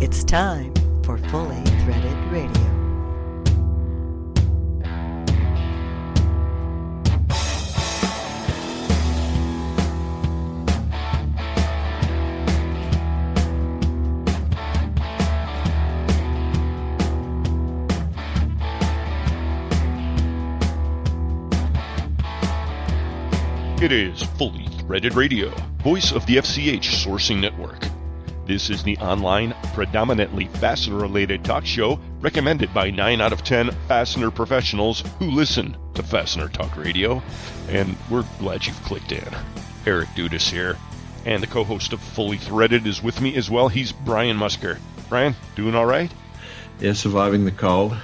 It's time for Fully Threaded Radio. It is Fully Threaded Radio, voice of the FCH Sourcing Network. This is the online, predominantly fastener-related talk show recommended by 9 out of 10 fastener professionals who listen to Fastener Talk Radio, and we're glad you've clicked in. Eric Dudas here, and the co-host of Fully Threaded is with me as well. He's Brian Musker. Brian, doing all right? Yeah, surviving the cold.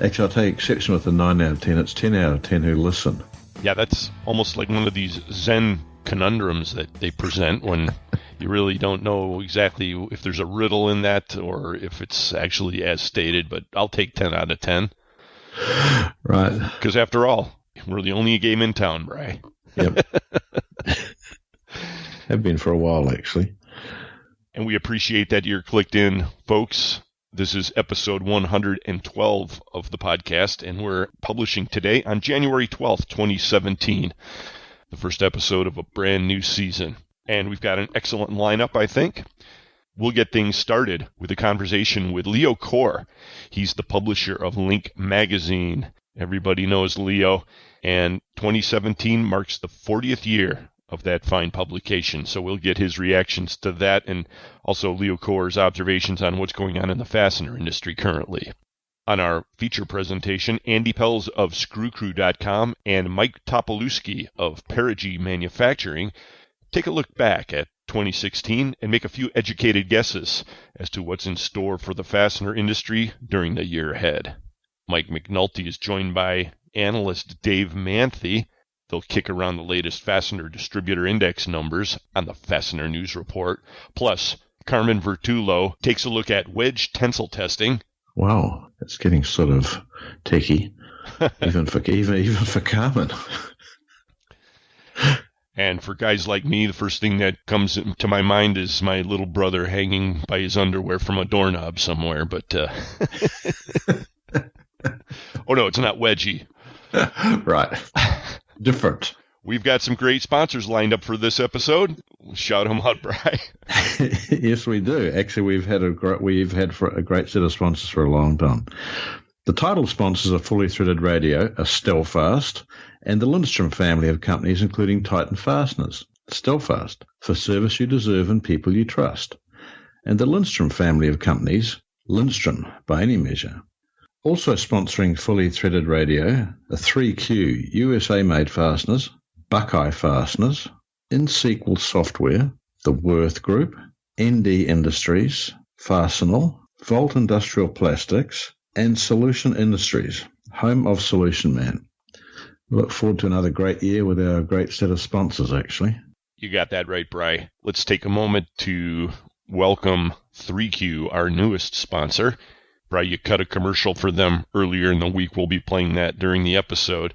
Actually, I'll take exception with the 9 out of 10. It's 10 out of 10 who listen. Yeah, that's almost like one of these Zen conundrums that they present when you really don't know exactly if there's a riddle in that or if it's actually as stated, but I'll take 10 out of 10. Right. Because after all, we're the only game in town, Bri. Yep. Have been for a while, actually. And we appreciate that you're clicked in, folks. This is episode 112 of the podcast, and we're publishing today on January 12th, 2017, the first episode of a brand new season. And we've got an excellent lineup, I think. We'll get things started with a conversation with Leo Coar. He's the publisher of Link Magazine. Everybody knows Leo, and 2017 marks the 40th year of that fine publication. So we'll get his reactions to that and also Leo Coar's observations on what's going on in the fastener industry currently. On our feature presentation, Andy Pels of ScrewCrew.com and Mike Topolewski of Perigee Manufacturing take a look back at 2016 and make a few educated guesses as to what's in store for the fastener industry during the year ahead. Mike McNulty is joined by analyst Dave Manthey. They'll kick around the latest Fastener Distributor Index numbers on the Fastener News Report. Plus, Carmen Vertullo takes a look at wedge tensile testing. Wow, that's getting sort of techie, even for Carmen. And for guys like me, the first thing that comes to my mind is my little brother hanging by his underwear from a doorknob somewhere. But oh no, it's not wedgie. Right. Different. We've got some great sponsors lined up for this episode. Shout them out, Brian. Yes, we do. Actually, we've had a great set of sponsors for a long time. The title sponsors of Fully Threaded Radio are Stellfast and the Lindstrom family of companies, including Titan Fasteners. Stellfast, for service you deserve and people you trust. And the Lindstrom family of companies, Lindstrom by any measure. Also sponsoring Fully Threaded Radio are 3Q USA-made fasteners, Buckeye Fasteners, InSequel Software, the Worth Group, ND Industries, Fastenal, Volt Industrial Plastics, and Solution Industries, home of Solution Man. We look forward to another great year with our great set of sponsors, actually. You got that right, Bri. Let's take a moment to welcome 3Q, our newest sponsor. Bri, you cut a commercial for them earlier in the week. We'll be playing that during the episode.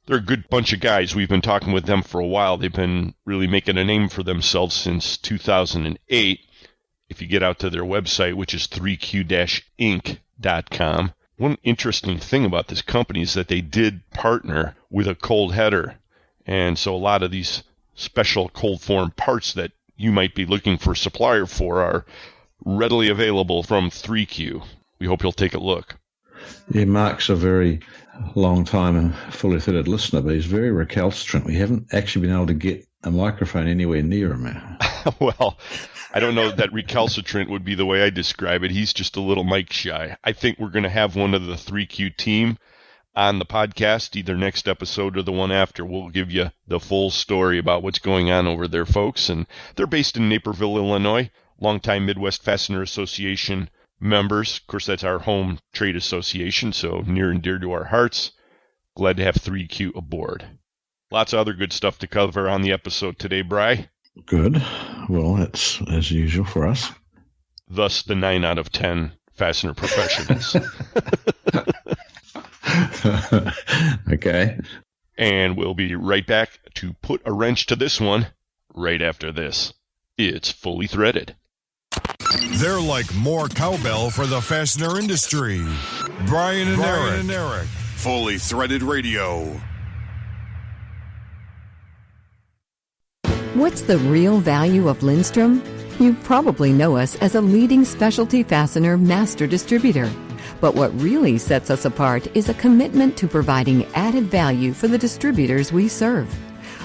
They're a good bunch of guys. We've been talking with them for a while. They've been really making a name for themselves since 2008. If you get out to their website, which is 3q-inc.com, one interesting thing about this company is that they did partner with a cold header. And so a lot of these special cold form parts that you might be looking for a supplier for are readily available from 3Q. We hope you'll take a look. Yeah, Mark's a very long time and fully threaded listener, but he's very recalcitrant. We haven't actually been able to get a microphone anywhere near him. Well, I don't know that recalcitrant would be the way I describe it. He's just a little mic shy. I think we're going to have one of the 3Q team on the podcast, either next episode or the one after. We'll give you the full story about what's going on over there, folks. And they're based in Naperville, Illinois, longtime Midwest Fastener Association members. Of course, that's our home trade association, so near and dear to our hearts. Glad to have 3Q aboard. Lots of other good stuff to cover on the episode today, Bri. Good. Well, that's as usual for us. Thus, the 9 out of 10 fastener professionals. Okay. And we'll be right back to put a wrench to this one right after this. It's Fully Threaded. They're like more cowbell for the fastener industry. Brian and Eric. Fully Threaded Radio. What's the real value of Lindstrom? You probably know us as a leading specialty fastener master distributor. But what really sets us apart is a commitment to providing added value for the distributors we serve.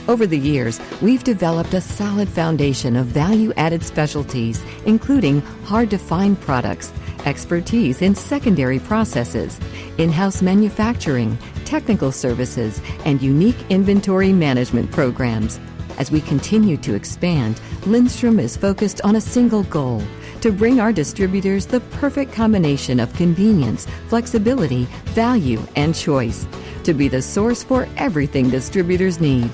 Over the years, we've developed a solid foundation of value-added specialties, including hard-to-find products, expertise in secondary processes, in-house manufacturing, technical services, and unique inventory management programs. As we continue to expand, Lindstrom is focused on a single goal: to bring our distributors the perfect combination of convenience, flexibility, value, and choice, to be the source for everything distributors need.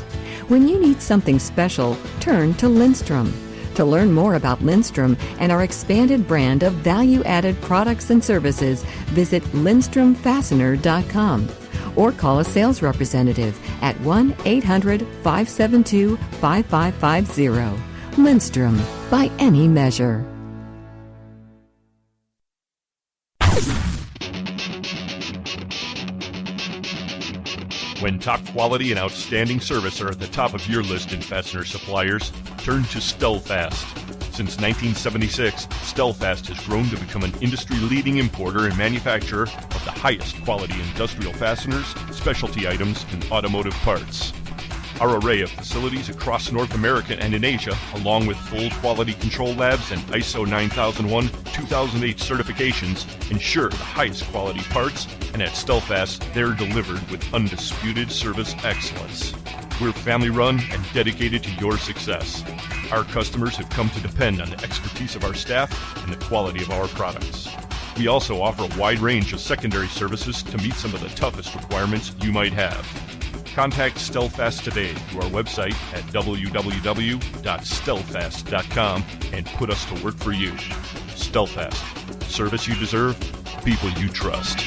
When you need something special, turn to Lindstrom. To learn more about Lindstrom and our expanded brand of value-added products and services, visit LindstromFastener.com or call a sales representative at 1-800-572-5550. Lindstrom, by any measure. When top quality and outstanding service are at the top of your list in fastener suppliers, turn to Stelfast. Since 1976, Stelfast has grown to become an industry-leading importer and manufacturer of the highest quality industrial fasteners, specialty items, and automotive parts. Our array of facilities across North America and in Asia, along with full quality control labs and ISO 9001-2008 certifications, ensure the highest quality parts, and at Stelfast, they're delivered with undisputed service excellence. We're family-run and dedicated to your success. Our customers have come to depend on the expertise of our staff and the quality of our products. We also offer a wide range of secondary services to meet some of the toughest requirements you might have. Contact Stelfast today through our website at www.stelfast.com and put us to work for you. Stelfast. Service you deserve, people you trust.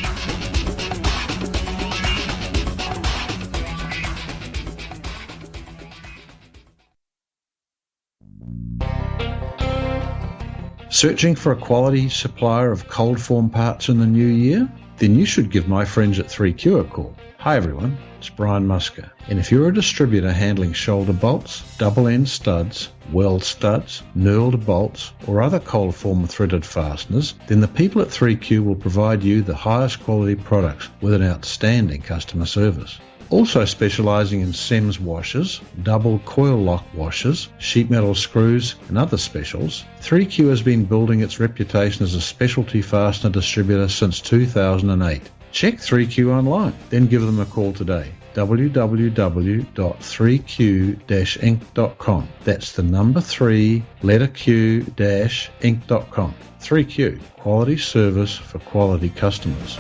Searching for a quality supplier of cold form parts in the new year? Then you should give my friends at 3Q a call. Hi everyone, it's Brian Musker, and if you're a distributor handling shoulder bolts, double end studs, weld studs, knurled bolts, or other cold form threaded fasteners, then the people at 3Q will provide you the highest quality products with an outstanding customer service. Also specialising in SEMS washers, double coil lock washers, sheet metal screws and other specials, 3Q has been building its reputation as a specialty fastener distributor since 2008. Check 3Q online, then give them a call today. www.3q-inc.com. That's the number 3, letter Q-inc.com. 3Q, quality service for quality customers.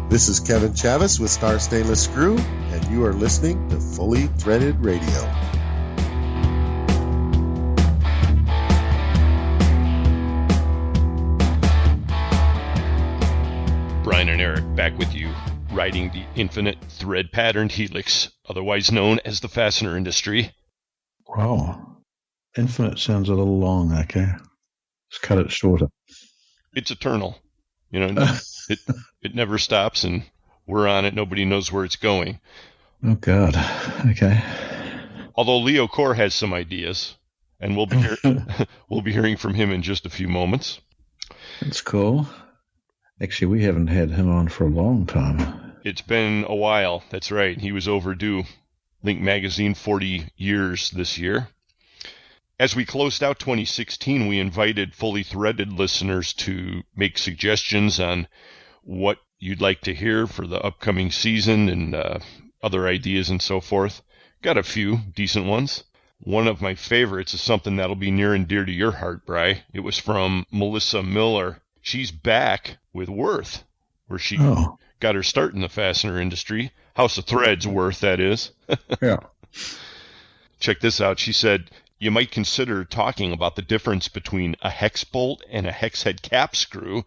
This is Kevin Chavis with Star Stainless Screw, and you are listening to Fully Threaded Radio. Brian and Eric back with you, riding the infinite thread-patterned helix, otherwise known as the fastener industry. Wow. Infinite sounds a little long, okay. Let's cut it shorter. It's eternal. You know, it never stops, and we're on it. Nobody knows where it's going. Oh, God. Okay. Although Leo Coar has some ideas, and we'll be hearing from him in just a few moments. That's cool. Actually, we haven't had him on for a long time. It's been a while. That's right. He was overdue. Link Magazine 40 years this year. As we closed out 2016, we invited Fully Threaded listeners to make suggestions on what you'd like to hear for the upcoming season and other ideas and so forth. Got a few decent ones. One of my favorites is something that'll be near and dear to your heart, Bri. It was from Melissa Miller. She's back with Worth, where she got her start in the fastener industry. House of Threads, Worth, that is. Yeah. Check this out. She said, you might consider talking about the difference between a hex bolt and a hex head cap screw,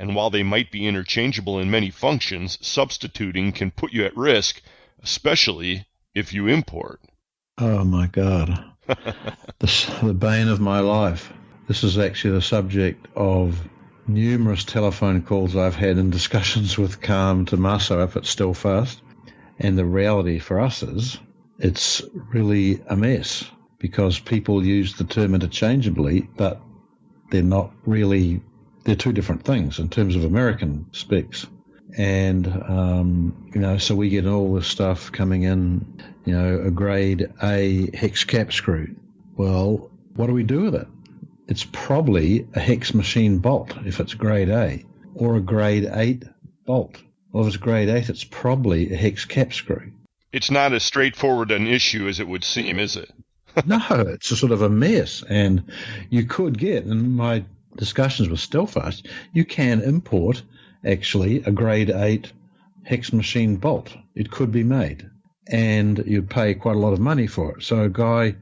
And while they might be interchangeable in many functions, substituting can put you at risk, especially if you import. Oh, my God. The bane of my life. This is actually the subject of numerous telephone calls I've had in discussions with Carmen Vertullo up at Stillfast. And the reality for us is it's really a mess because people use the term interchangeably, but they're not really, they're two different things in terms of American specs. And, so we get all this stuff coming in, a grade A hex cap screw. Well, what do we do with it? It's probably a hex machine bolt if it's grade A, or a grade 8 bolt. Well, if it's grade 8, it's probably a hex cap screw. It's not as straightforward an issue as it would seem, is it? No, it's a sort of a mess. And you could get, in my discussions with Stillfast, you can import actually a grade 8 hex machine bolt. It could be made. And you'd pay quite a lot of money for it. So a guy,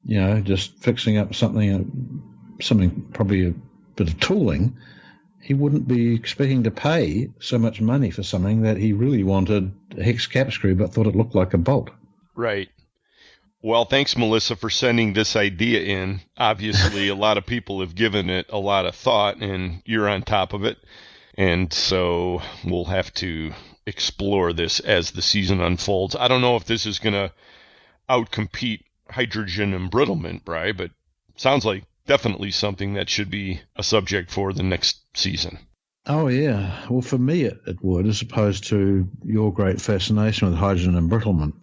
just fixing up something probably a bit of tooling, he wouldn't be expecting to pay so much money for something that he really wanted a hex cap screw but thought it looked like a bolt. Right. Well, thanks, Melissa, for sending this idea in. Obviously, a lot of people have given it a lot of thought, and you're on top of it. And so we'll have to explore this as the season unfolds. I don't know if this is going to outcompete hydrogen embrittlement, Bri, but sounds like definitely something that should be a subject for the next season. Oh, yeah. Well, for me, it would, as opposed to your great fascination with hydrogen embrittlement.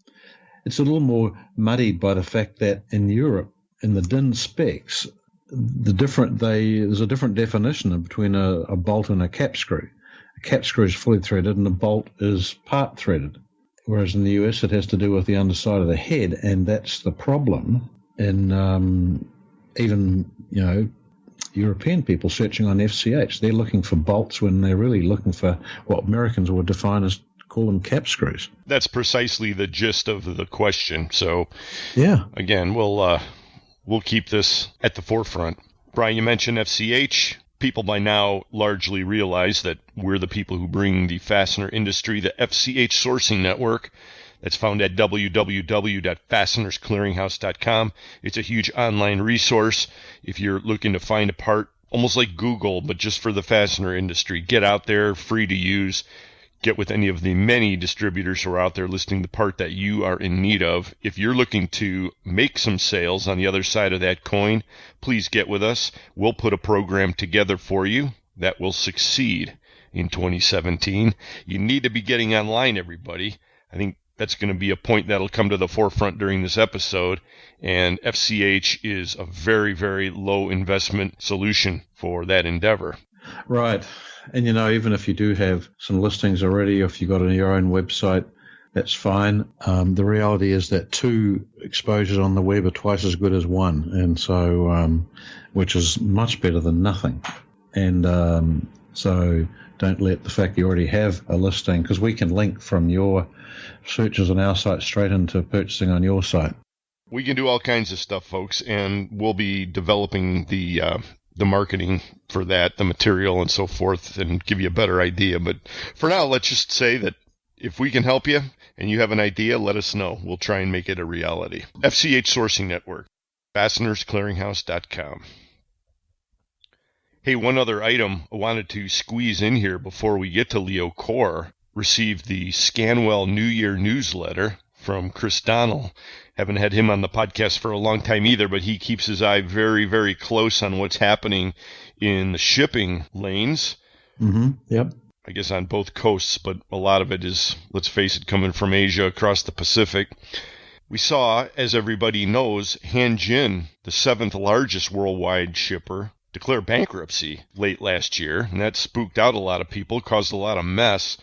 It's a little more muddied by the fact that in Europe, in the DIN specs, there's a different definition between a bolt and a cap screw. A cap screw is fully threaded and a bolt is part threaded. Whereas in the US, it has to do with the underside of the head, and that's the problem in even, European people searching on FCH. They're looking for bolts when they're really looking for what Americans would define as, call them cap screws. That's precisely the gist of the question. So, yeah, again, we'll keep this at the forefront. Brian, you mentioned FCH. People by now largely realize that we're the people who bring the fastener industry the FCH sourcing network. That's found at www.fastenersclearinghouse.com. It's a huge online resource. If you're looking to find a part, almost like Google, but just for the fastener industry, get out there, free to use. Get with any of the many distributors who are out there listing the part that you are in need of. If you're looking to make some sales on the other side of that coin, please get with us. We'll put a program together for you that will succeed in 2017. You need to be getting online, everybody. I think that's going to be a point that'll come to the forefront during this episode. And FCH is a very, very low investment solution for that endeavor. Right. And, even if you do have some listings already, or if you've got it on your own website, that's fine. The reality is that 2 exposures on the web are twice as good as 1, and so, which is much better than nothing. And so don't let the fact you already have a listing, because we can link from your searches on our site straight into purchasing on your site. We can do all kinds of stuff, folks, and we'll be developing the marketing for that, the material and so forth, and give you a better idea. But for now, let's just say that if we can help you and you have an idea, let us know. We'll try and make it a reality. FCH Sourcing Network, FastenersClearinghouse.com. Hey, one other item I wanted to squeeze in here before we get to Leo Coar. Received the Scanwell New Year newsletter from Chris Donnell. Haven't had him on the podcast for a long time either, but he keeps his eye very, very close on what's happening in the shipping lanes. Mm-hmm. Yep. I guess on both coasts, but a lot of it is, let's face it, coming from Asia across the Pacific. We saw, as everybody knows, Hanjin, the 7th largest worldwide shipper, declare bankruptcy late last year, and that spooked out a lot of people, caused a lot of mess.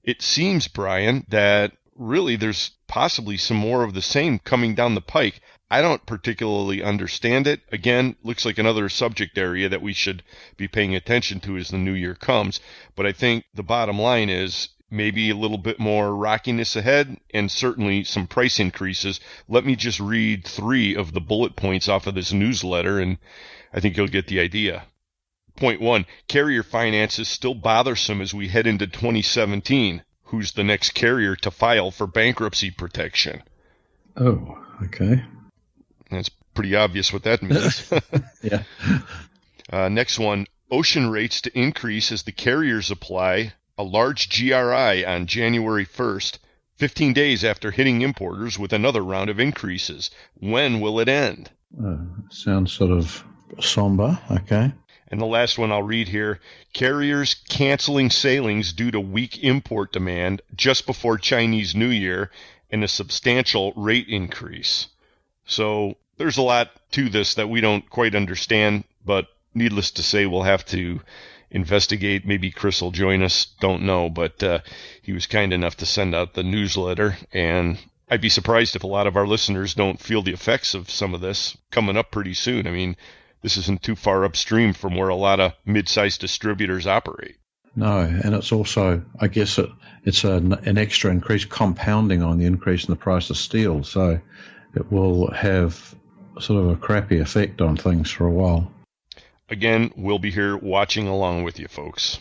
It seems, Brian, that really there's possibly some more of the same coming down the pike. I don't particularly understand it. Again, looks like another subject area that we should be paying attention to as the new year comes. But I think the bottom line is maybe a little bit more rockiness ahead and certainly some price increases. Let me just read 3 of the bullet points off of this newsletter, and I think you'll get the idea. Point 1, carrier finance is still bothersome as we head into 2017. Who's the next carrier to file for bankruptcy protection? Oh, okay. That's pretty obvious what that means. Yeah. Next one, ocean rates to increase as the carriers apply a large GRI on January 1st, 15 days after hitting importers with another round of increases. When will it end? Sounds sort of somber. Okay. And the last one I'll read here, carriers canceling sailings due to weak import demand just before Chinese New Year and a substantial rate increase. So there's a lot to this that we don't quite understand, but needless to say, we'll have to investigate. Maybe Chris will join us, don't know, but he was kind enough to send out the newsletter, and I'd be surprised if a lot of our listeners don't feel the effects of some of this coming up pretty soon. I mean, this isn't too far upstream from where a lot of mid-sized distributors operate. No, and it's also, I guess, it's an extra increase compounding on the increase in the price of steel, so it will have sort of a crappy effect on things for a while. Again, we'll be here watching along with you folks.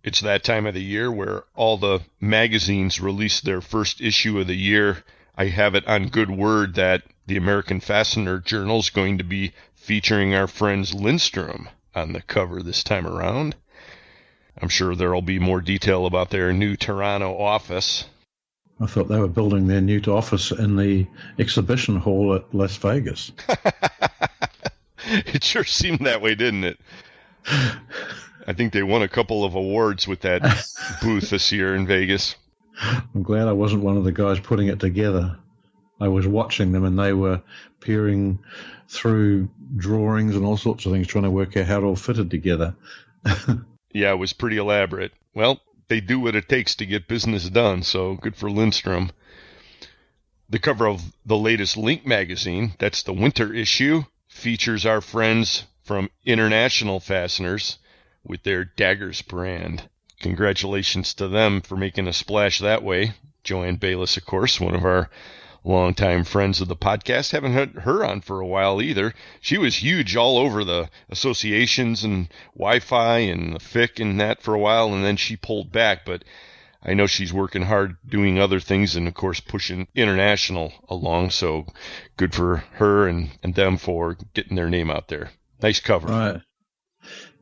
It's that time of the year where all the magazines release their first issue of the year. I have it on good word that the American Fastener Journal is going to be featuring our friends Lindstrom on the cover this time around. I'm sure there will be more detail about their new Toronto office. I thought they were building their new office in the exhibition hall at Las Vegas. It sure seemed that way, didn't it? I think they won a couple of awards with that booth this year in Vegas. I'm glad I wasn't one of the guys putting it together. I was watching them, and they were peering through drawings and all sorts of things, trying to work out how it all fitted together. Yeah, it was pretty elaborate. Well, they do what it takes to get business done, so good for Lindstrom. The cover of the latest Link magazine, that's the winter issue, features our friends from International Fasteners with their Daggers brand. Congratulations to them for making a splash that way. Joanne Bayless, of course, one of our longtime friends of the podcast. Haven't had her on for a while either. She was huge all over the associations and Wi-Fi and the FIC and that for a while, and then she pulled back. But I know she's working hard doing other things and, of course, pushing International along. So good for her and them for getting their name out there. Nice cover. Right.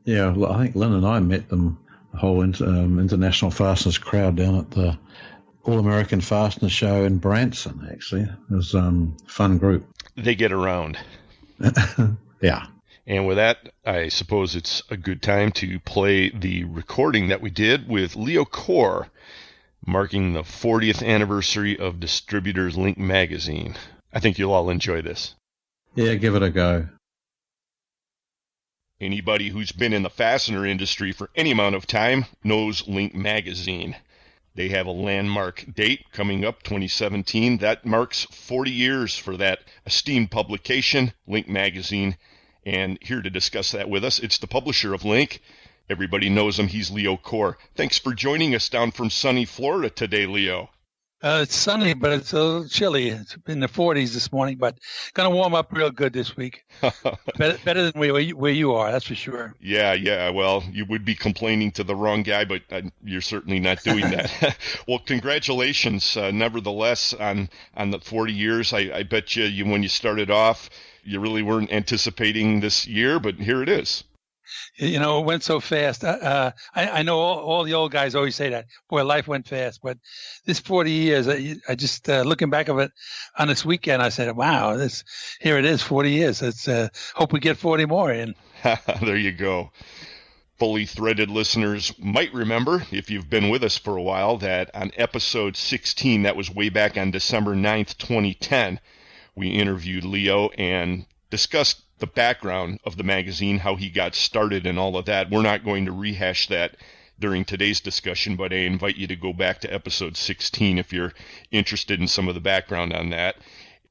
Yeah, well, I think Lynn and I met them, the whole International Fasteners crowd down at the All-American Fastener Show in Branson, actually. It was a fun group. They get around. Yeah. And with that, I suppose it's a good time to play the recording that we did with Leo Coar, marking the 40th anniversary of Distributors Link magazine. I think you'll all enjoy this. Yeah, give it a go. Anybody who's been in the fastener industry for any amount of time knows Link magazine. They have a landmark date coming up, 2017. That marks 40 years for that esteemed publication, Link magazine. And here to discuss that with us, it's the publisher of Link. Everybody knows him. He's Leo Coar. Thanks for joining us down from sunny Florida today, Leo. It's sunny, but it's a little chilly. It's in the 40s this morning, but going to warm up real good this week. Better than where you are, that's for sure. Yeah. Well, you would be complaining to the wrong guy, but you're certainly not doing that. Well, congratulations, nevertheless, on the 40 years. I bet you when you started off, you really weren't anticipating this year, but here it is. You know, it went so fast. I know all the old guys always say that. Boy, life went fast. But this 40 years, I just looking back of it on this weekend, I said, wow, here it is, 40 years. Let's hope we get 40 more in. There you go. Fully threaded listeners might remember, if you've been with us for a while, that on episode 16, that was way back on December 9th, 2010, we interviewed Leo and discussed the background of the magazine, how he got started and all of that. We're not going to rehash that during today's discussion, but I invite you to go back to episode 16 if you're interested in some of the background on that.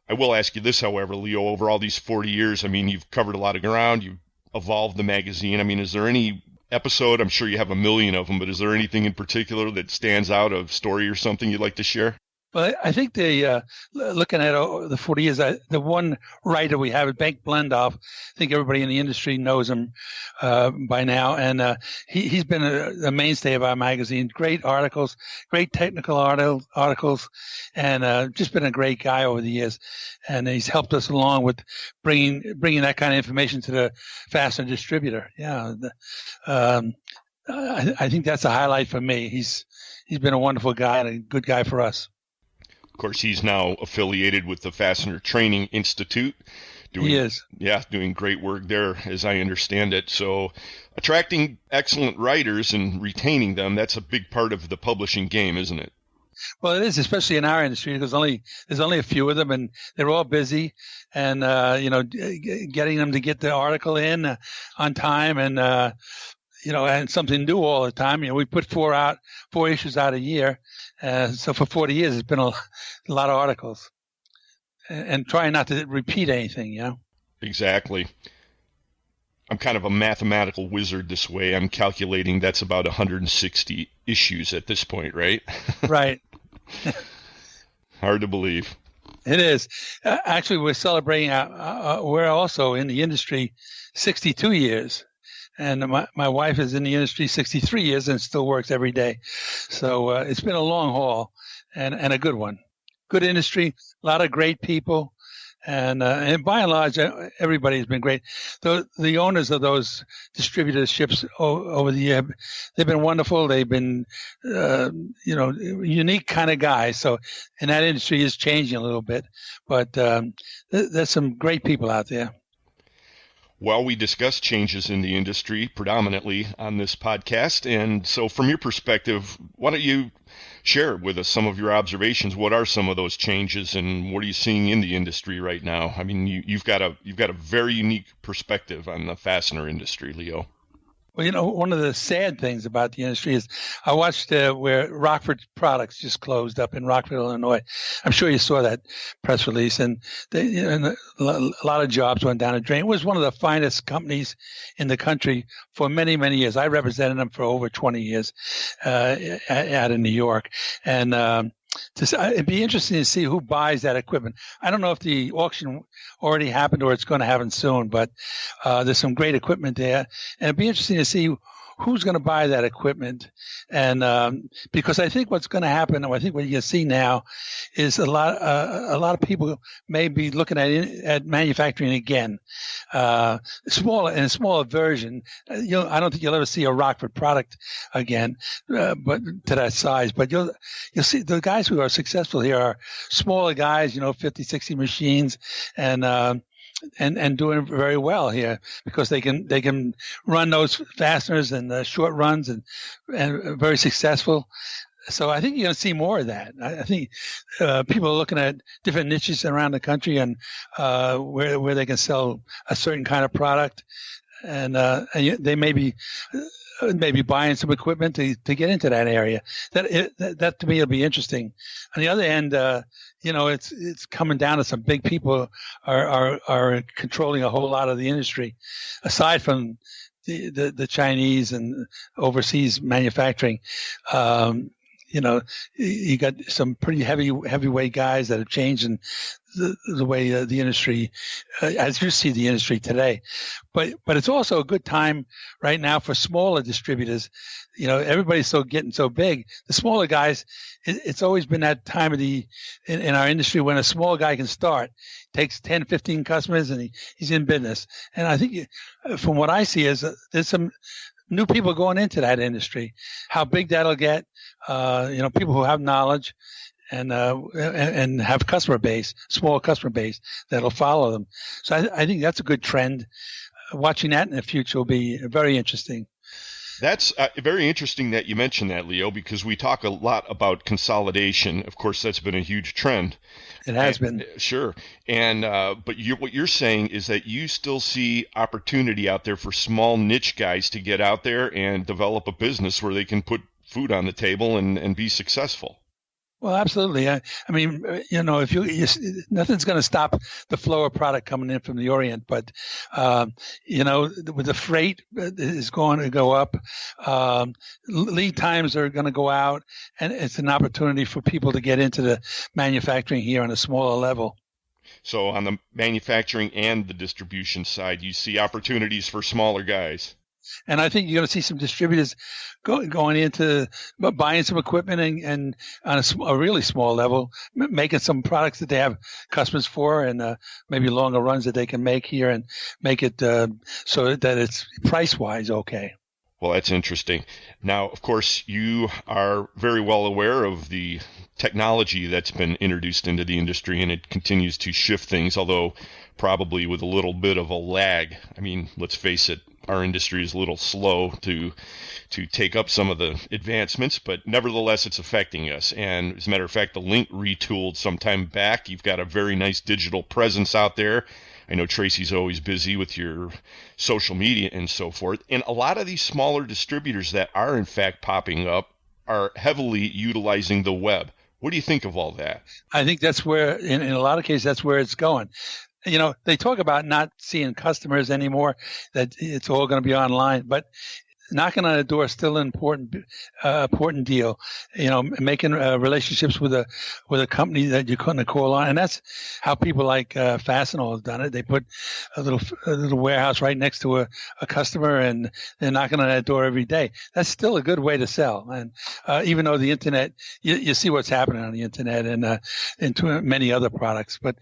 I will ask you this, however, Leo, over all these 40 years, I mean, you've covered a lot of ground, you've evolved the magazine. I mean, is there any episode, I'm sure you have a million of them, but is there anything in particular that stands out, a story or something you'd like to share? Well, I think looking at the 40 years, the one writer we have, Bengt Blendoff, I think everybody in the industry knows him by now, and he's been a mainstay of our magazine. Great articles, great technical articles, and just been a great guy over the years. And he's helped us along with bringing that kind of information to the Fastener distributor. Yeah, I think that's a highlight for me. He's been a wonderful guy and a good guy for us. Of course, he's now affiliated with the Fastener Training Institute. He is. Yeah, doing great work there, as I understand it. So attracting excellent writers and retaining them, that's a big part of the publishing game, isn't it? Well, it is, especially in our industry. There's only a few of them, and they're all busy. And, getting them to get the article in on time and, and something new all the time. We put 4 issues out a year. So for 40 years, it's been a lot of articles, and trying not to repeat anything, Exactly. I'm kind of a mathematical wizard this way. I'm calculating that's about 160 issues at this point, right? Right. Hard to believe. It is. Actually, we're celebrating, we're also in the industry 62 years. And my wife is in the industry 63 years and still works every day. So it's been a long haul and a good one. Good industry, a lot of great people. And by and large, everybody's been great. The owners of those distributorships over the year, they've been wonderful. They've been, unique kind of guys. So, and that industry is changing a little bit. But there's some great people out there. Well, we discuss changes in the industry predominantly on this podcast. And so from your perspective, why don't you share with us some of your observations? What are some of those changes and what are you seeing in the industry right now? I mean, you've got a very unique perspective on the fastener industry, Leo. Well, one of the sad things about the industry is I watched where Rockford Products just closed up in Rockford, Illinois. I'm sure you saw that press release, and a lot of jobs went down the drain. It was one of the finest companies in the country for many, many years. I represented them for over 20 years out in New York, and it'd be interesting to see who buys that equipment. I don't know if the auction already happened or it's going to happen soon, but there's some great equipment there. And it'd be interesting to see who's going to buy that equipment. And because I think what's going to happen, and I think what you can see now, is a lot of people may be looking at manufacturing again, in a smaller version. I don't think you'll ever see a Rockford product again, but to that size. But you'll see the guys who are successful here are smaller guys, 50, 60 machines, and doing very well here because they can run those fasteners and short runs and very successful. So I think you're going to see more of that. I think people are looking at different niches around the country and where they can sell a certain kind of product, and they may be buying some equipment to get into that area. That to me will be interesting. On the other end, it's coming down to some big people are controlling a whole lot of the industry, aside from the Chinese and overseas manufacturing. You got some pretty heavyweight guys that are changing the way the industry, as you see the industry today. But it's also a good time right now for smaller distributors. Everybody's getting so big. The smaller guys, it's always been that time of in our industry when a small guy can start. Takes 10, 15 customers and he's in business. And I think from what I see is there's some new people going into that industry. How big that'll get, people who have knowledge and have small customer base that'll follow them. So I think that's a good trend. Watching that in the future will be very interesting. That's very interesting that you mentioned that, Leo, because we talk a lot about consolidation. Of course, that's been a huge trend. It has been. Sure. And but what you're saying is that you still see opportunity out there for small niche guys to get out there and develop a business where they can put food on the table and be successful. Well, absolutely. I mean, if nothing's going to stop the flow of product coming in from the Orient, but, with the freight is going to go up, lead times are going to go out, and it's an opportunity for people to get into the manufacturing here on a smaller level. So on the manufacturing and the distribution side, you see opportunities for smaller guys. And I think you're going to see some distributors going into buying some equipment and on a really small level, making some products that they have customers for, and maybe longer runs that they can make here and make it so that it's price-wise okay. Well, that's interesting. Now, of course, you are very well aware of the technology that's been introduced into the industry, and it continues to shift things, although probably with a little bit of a lag. I mean, let's face it, our industry is a little slow to take up some of the advancements, but nevertheless, it's affecting us. And as a matter of fact, the Link retooled some time back. You've got a very nice digital presence out there. I know Tracy's always busy with your social media and so forth. And a lot of these smaller distributors that are in fact popping up are heavily utilizing the web. What do you think of all that? I think that's where, in a lot of cases, that's where it's going. They talk about not seeing customers anymore, that it's all going to be online, but knocking on a door is still an important deal. Making relationships with a company that you couldn't call on, and that's how people like Fastener have done it. They put a little warehouse right next to a customer, and they're knocking on that door every day. That's still a good way to sell. And even though the internet, you see what's happening on the internet and into many other products, but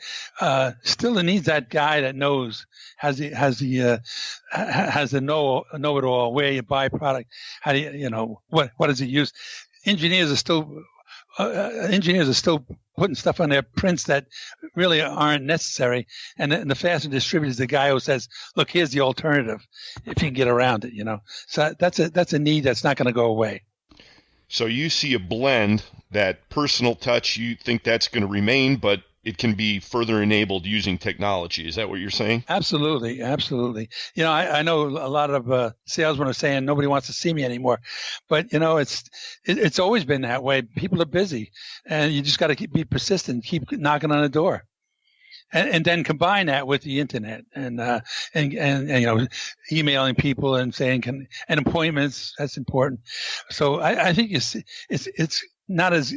still it needs that guy that knows, has the know-it-all, where you buy product, how do what does it use? Engineers are still putting stuff on their prints that really aren't necessary, and the fastener distributor is the guy who says, look, here's the alternative if you can get around it. So that's a need that's not going to go away. So you see a blend, that personal touch, you think that's going to remain, but it can be further enabled using technology. Is that what you're saying? Absolutely. Absolutely. I know a lot of salesmen are saying nobody wants to see me anymore, but it's always been that way. People are busy, and you just got to be persistent, keep knocking on the door. And then combine that with the internet and emailing people and saying and appointments. That's important. So I think it's not as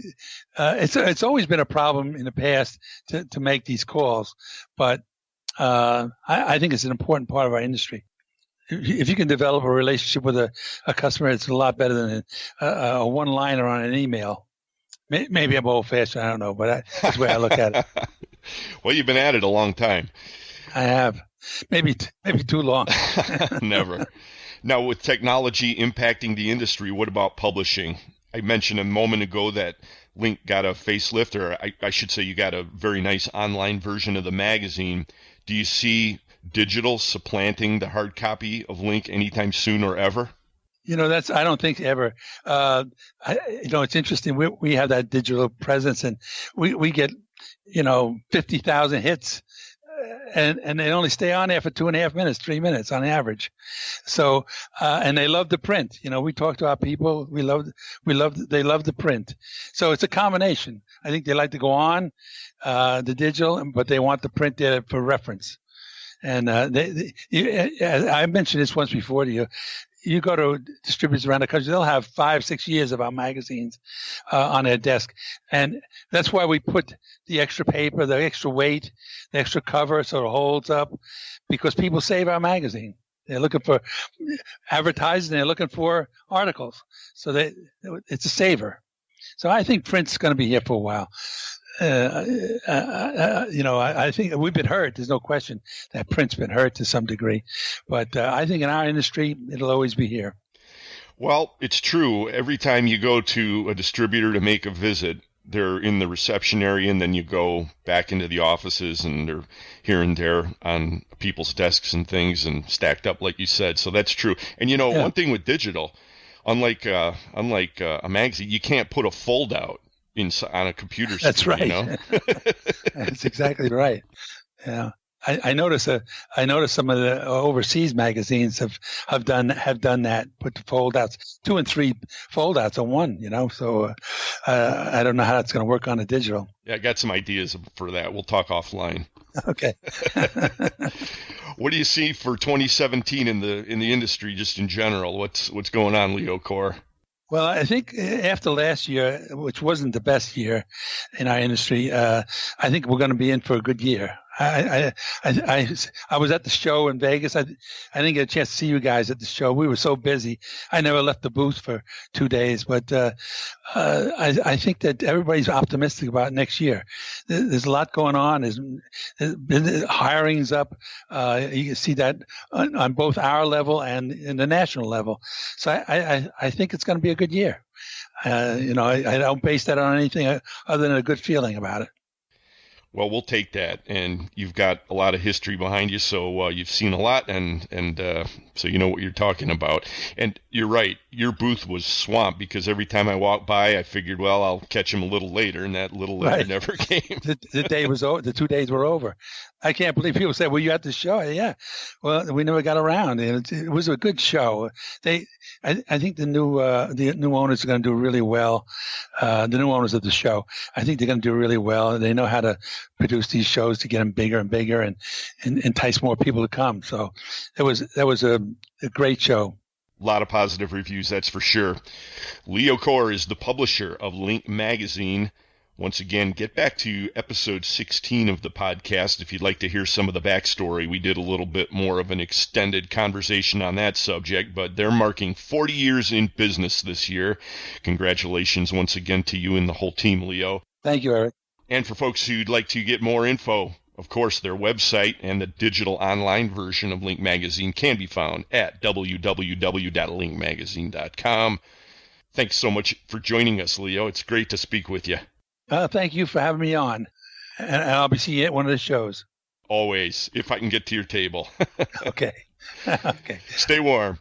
it's always been a problem in the past to make these calls, but I think it's an important part of our industry. If you can develop a relationship with a customer, it's a lot better than a one-liner on an email. Maybe I'm old-fashioned, I don't know, but that's the way I look at it. Well, you've been at it a long time. I have. Maybe too long. Never. Now, with technology impacting the industry, what about publishing? I mentioned a moment ago that Link got a facelift, or I should say you got a very nice online version of the magazine. Do you see digital supplanting the hard copy of Link anytime soon or ever? I don't think ever. It's interesting. We have that digital presence, and we get 50,000 hits, and they only stay on there for 2.5 minutes, 3 minutes on average. So, and they love the print. We talk to our people. They love the print. So it's a combination. I think they like to go on the digital, but they want the print there for reference. And I mentioned this once before to you. You go to distributors around the country, they'll have 5-6 years of our magazines on their desk. And that's why we put the extra paper, the extra weight, the extra cover so it holds up, because people save our magazine. They're looking for advertising, they're looking for articles. So it's a saver. So I think print's going to be here for a while. I think we've been hurt. There's no question that print's been hurt to some degree, but I think in our industry, it'll always be here. Well, it's true. Every time you go to a distributor to make a visit, they're in the reception area, and then you go back into the offices, and they're here and there on people's desks and things, and stacked up, like you said. So that's true. And one thing with digital, unlike a magazine, you can't put a fold out on a computer system. That's right. That's exactly right. Yeah. I notice some of the overseas magazines have done that, put the fold outs, 2 and 3 fold outs on one, so I don't know how that's going to work on the digital. Yeah, I got some ideas for that. We'll talk offline. Okay. What do you see for 2017 in the industry, just in general? What's going on, Leo Coar? Well, I think after last year, which wasn't the best year in our industry, I think we're going to be in for a good year. I was at the show in Vegas. I didn't get a chance to see you guys at the show. We were so busy. I never left the booth for 2 days. But I think that everybody's optimistic about next year. There's a lot going on. There's hiring's up. You can see that on both our level and in the national level. So I think it's going to be a good year. I don't base that on anything other than a good feeling about it. Well, we'll take that, and you've got a lot of history behind you, so you've seen a lot, and so you know what you're talking about. And you're right, your booth was swamped, because every time I walked by, I figured, well, I'll catch him a little later, and that little later never came. The day was over. The 2 days were over. I can't believe people say, "Well, you at the show?" Yeah. Well, we never got around. It was a good show. I think the new owners are going to do really well. The new owners of the show, I think they're going to do really well. They know how to produce these shows to get them bigger and bigger and entice more people to come. So that was a great show. A lot of positive reviews, that's for sure. Leo Coar is the publisher of Link Magazine. Once again, get back to episode 16 of the podcast if you'd like to hear some of the backstory. We did a little bit more of an extended conversation on that subject, but they're marking 40 years in business this year. Congratulations once again to you and the whole team, Leo. Thank you, Eric. And for folks who'd like to get more info, of course, their website and the digital online version of Link Magazine can be found at www.linkmagazine.com. Thanks so much for joining us, Leo. It's great to speak with you. Thank you for having me on, and I'll be seeing you at one of the shows. Always, if I can get to your table. Okay. Okay. Stay warm.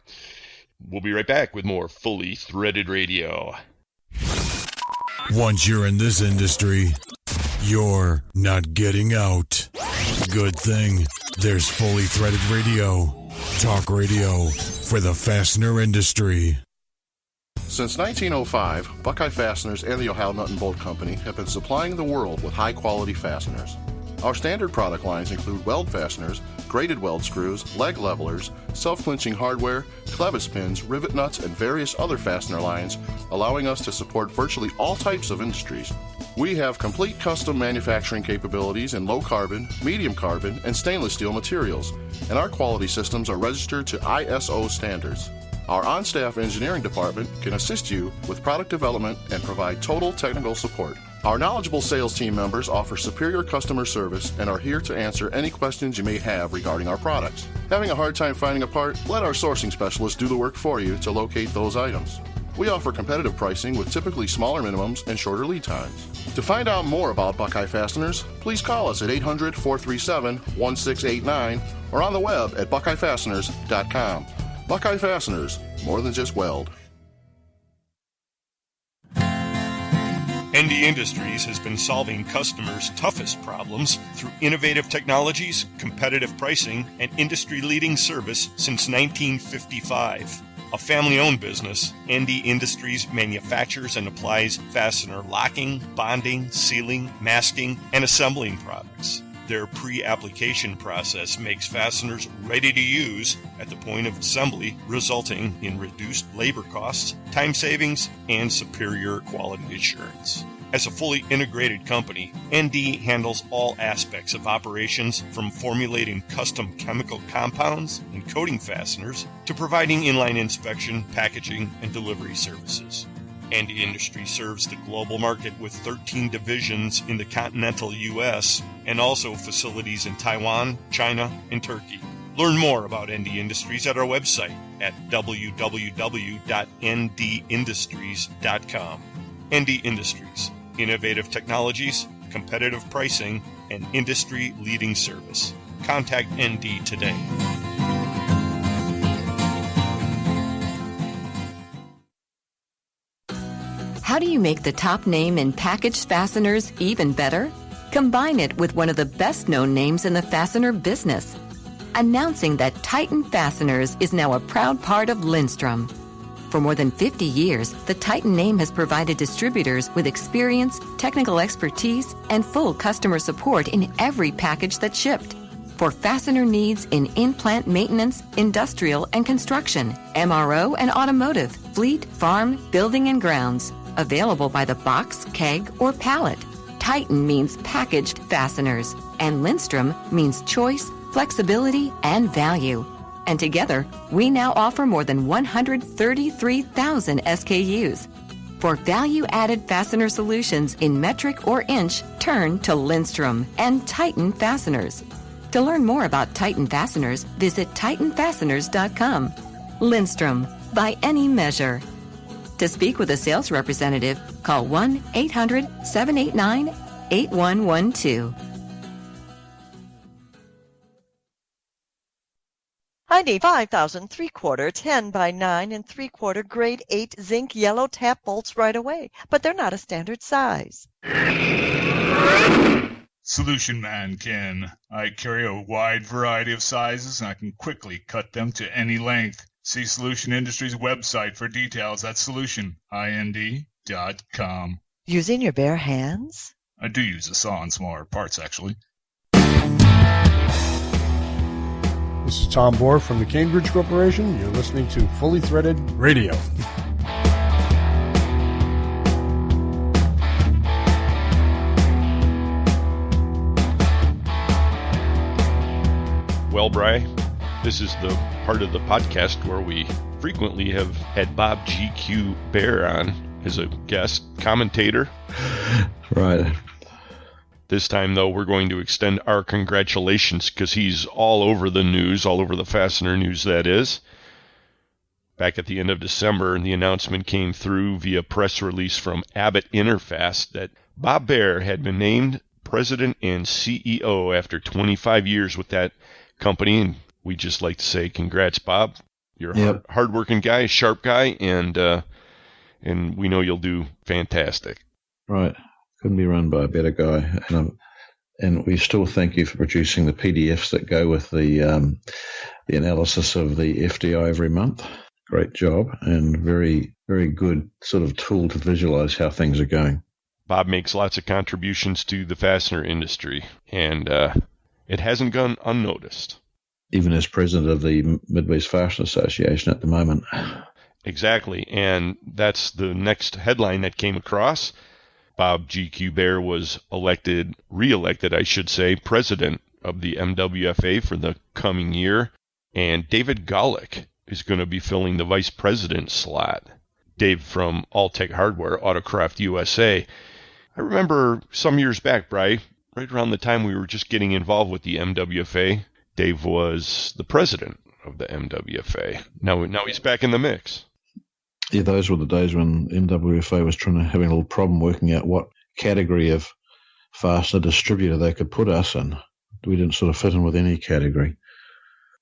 We'll be right back with more Fully Threaded Radio. Once you're in this industry, you're not getting out. Good thing there's Fully Threaded Radio. Talk radio for the fastener industry. Since 1905, Buckeye Fasteners and the Ohio Nut and Bolt Company have been supplying the world with high-quality fasteners. Our standard product lines include weld fasteners, braided weld screws, leg levelers, self-clinching hardware, clevis pins, rivet nuts, and various other fastener lines, allowing us to support virtually all types of industries. We have complete custom manufacturing capabilities in low carbon, medium carbon, and stainless steel materials, and our quality systems are registered to ISO standards. Our on-staff engineering department can assist you with product development and provide total technical support. Our knowledgeable sales team members offer superior customer service and are here to answer any questions you may have regarding our products. Having a hard time finding a part? Let our sourcing specialists do the work for you to locate those items. We offer competitive pricing with typically smaller minimums and shorter lead times. To find out more about Buckeye Fasteners, please call us at 800-437-1689 or on the web at buckeyefasteners.com. Buckeye Fasteners, more than just weld. ND Industries has been solving customers' toughest problems through innovative technologies, competitive pricing, and industry-leading service since 1955. A family-owned business, ND Industries manufactures and applies fastener locking, bonding, sealing, masking, and assembling products. Their pre-application process makes fasteners ready to use at the point of assembly, resulting in reduced labor costs, time savings, and superior quality assurance. As a fully integrated company, ND handles all aspects of operations from formulating custom chemical compounds and coating fasteners to providing inline inspection, packaging, and delivery services. ND Industries serves the global market with 13 divisions in the continental U.S. and also facilities in Taiwan, China, and Turkey. Learn more about ND Industries at our website at www.ndindustries.com. ND Industries, innovative technologies, competitive pricing, and industry-leading service. Contact ND today. How do you make the top name in packaged fasteners even better? Combine it with one of the best-known names in the fastener business. Announcing that Titan Fasteners is now a proud part of Lindstrom. For more than 50 years, the Titan name has provided distributors with experience, technical expertise, and full customer support in every package that's shipped. For fastener needs in in-plant maintenance, industrial and construction, MRO and automotive, fleet, farm, building and grounds. Available by the box, keg, or pallet. Titan means packaged fasteners, and Lindstrom means choice, flexibility, and value. And together, we now offer more than 133,000 SKUs. For value-added fastener solutions in metric or inch, turn to Lindstrom and Titan Fasteners. To learn more about Titan Fasteners, visit titanfasteners.com. Lindstrom, by any measure. To speak with a sales representative, call 1-800-789-8112. I need 5,000 3/4 10 by 9 and 3/4 grade 8 zinc yellow tap bolts right away, but they're not a standard size. Solution Man Ken. I carry a wide variety of sizes and I can quickly cut them to any length. See Solution Industries' website for details at solutionind.com. Using your bare hands? I do use a saw and smaller parts, actually. This is Tom Bohr from the Cambridge Corporation. You're listening to Fully Threaded Radio. Well, Bri, this is the part of the podcast where we frequently have had Bob GQ Baird on as a guest commentator. Right. This time, though, we're going to extend our congratulations because he's all over the news, all over the Fastener News, that is. Back at the end of December, the announcement came through via press release from Abbott Interfast that Bob Baird had been named president and CEO after 25 years with that company, and we just like to say congrats, Bob. You're a hard-working guy, a sharp guy, and we know you'll do fantastic. Right. Couldn't be run by a better guy. And we still thank you for producing the PDFs that go with the analysis of the FDI every month. Great job, and very, very good sort of tool to visualize how things are going. Bob makes lots of contributions to the fastener industry, and it hasn't gone unnoticed. Even as president of the Midwest Fastener Association at the moment. Exactly, and that's the next headline that came across. Bob GQ Baird was re-elected, I should say, president of the MWFA for the coming year, and David Golick is going to be filling the vice president slot. Dave from Alltech Hardware, Autocraft USA. I remember some years back, right around the time we were just getting involved with the MWFA, Dave was the president of the MWFA. Now he's back in the mix. Yeah, those were the days when MWFA was having a little problem working out what category of fastener distributor they could put us in. We didn't sort of fit in with any category.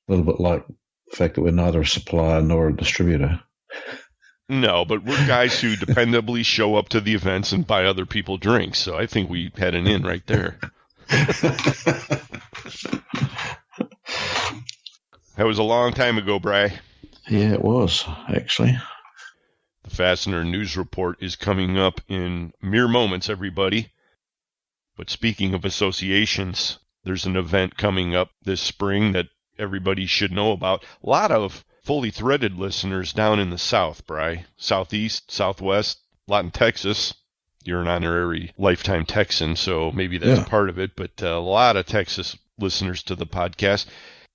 A little bit like the fact that we're neither a supplier nor a distributor. No, but we're guys who dependably show up to the events and buy other people drinks, so I think we had an in right there. That was a long time ago, Bri. Yeah, it was, actually. The Fastener News Report is coming up in mere moments, everybody. But speaking of associations, there's an event coming up this spring that everybody should know about. A lot of fully threaded listeners down in the South, Bri. Southeast, Southwest, a lot in Texas. You're an honorary lifetime Texan, so maybe that's part of it. But a lot of Texas listeners to the podcast.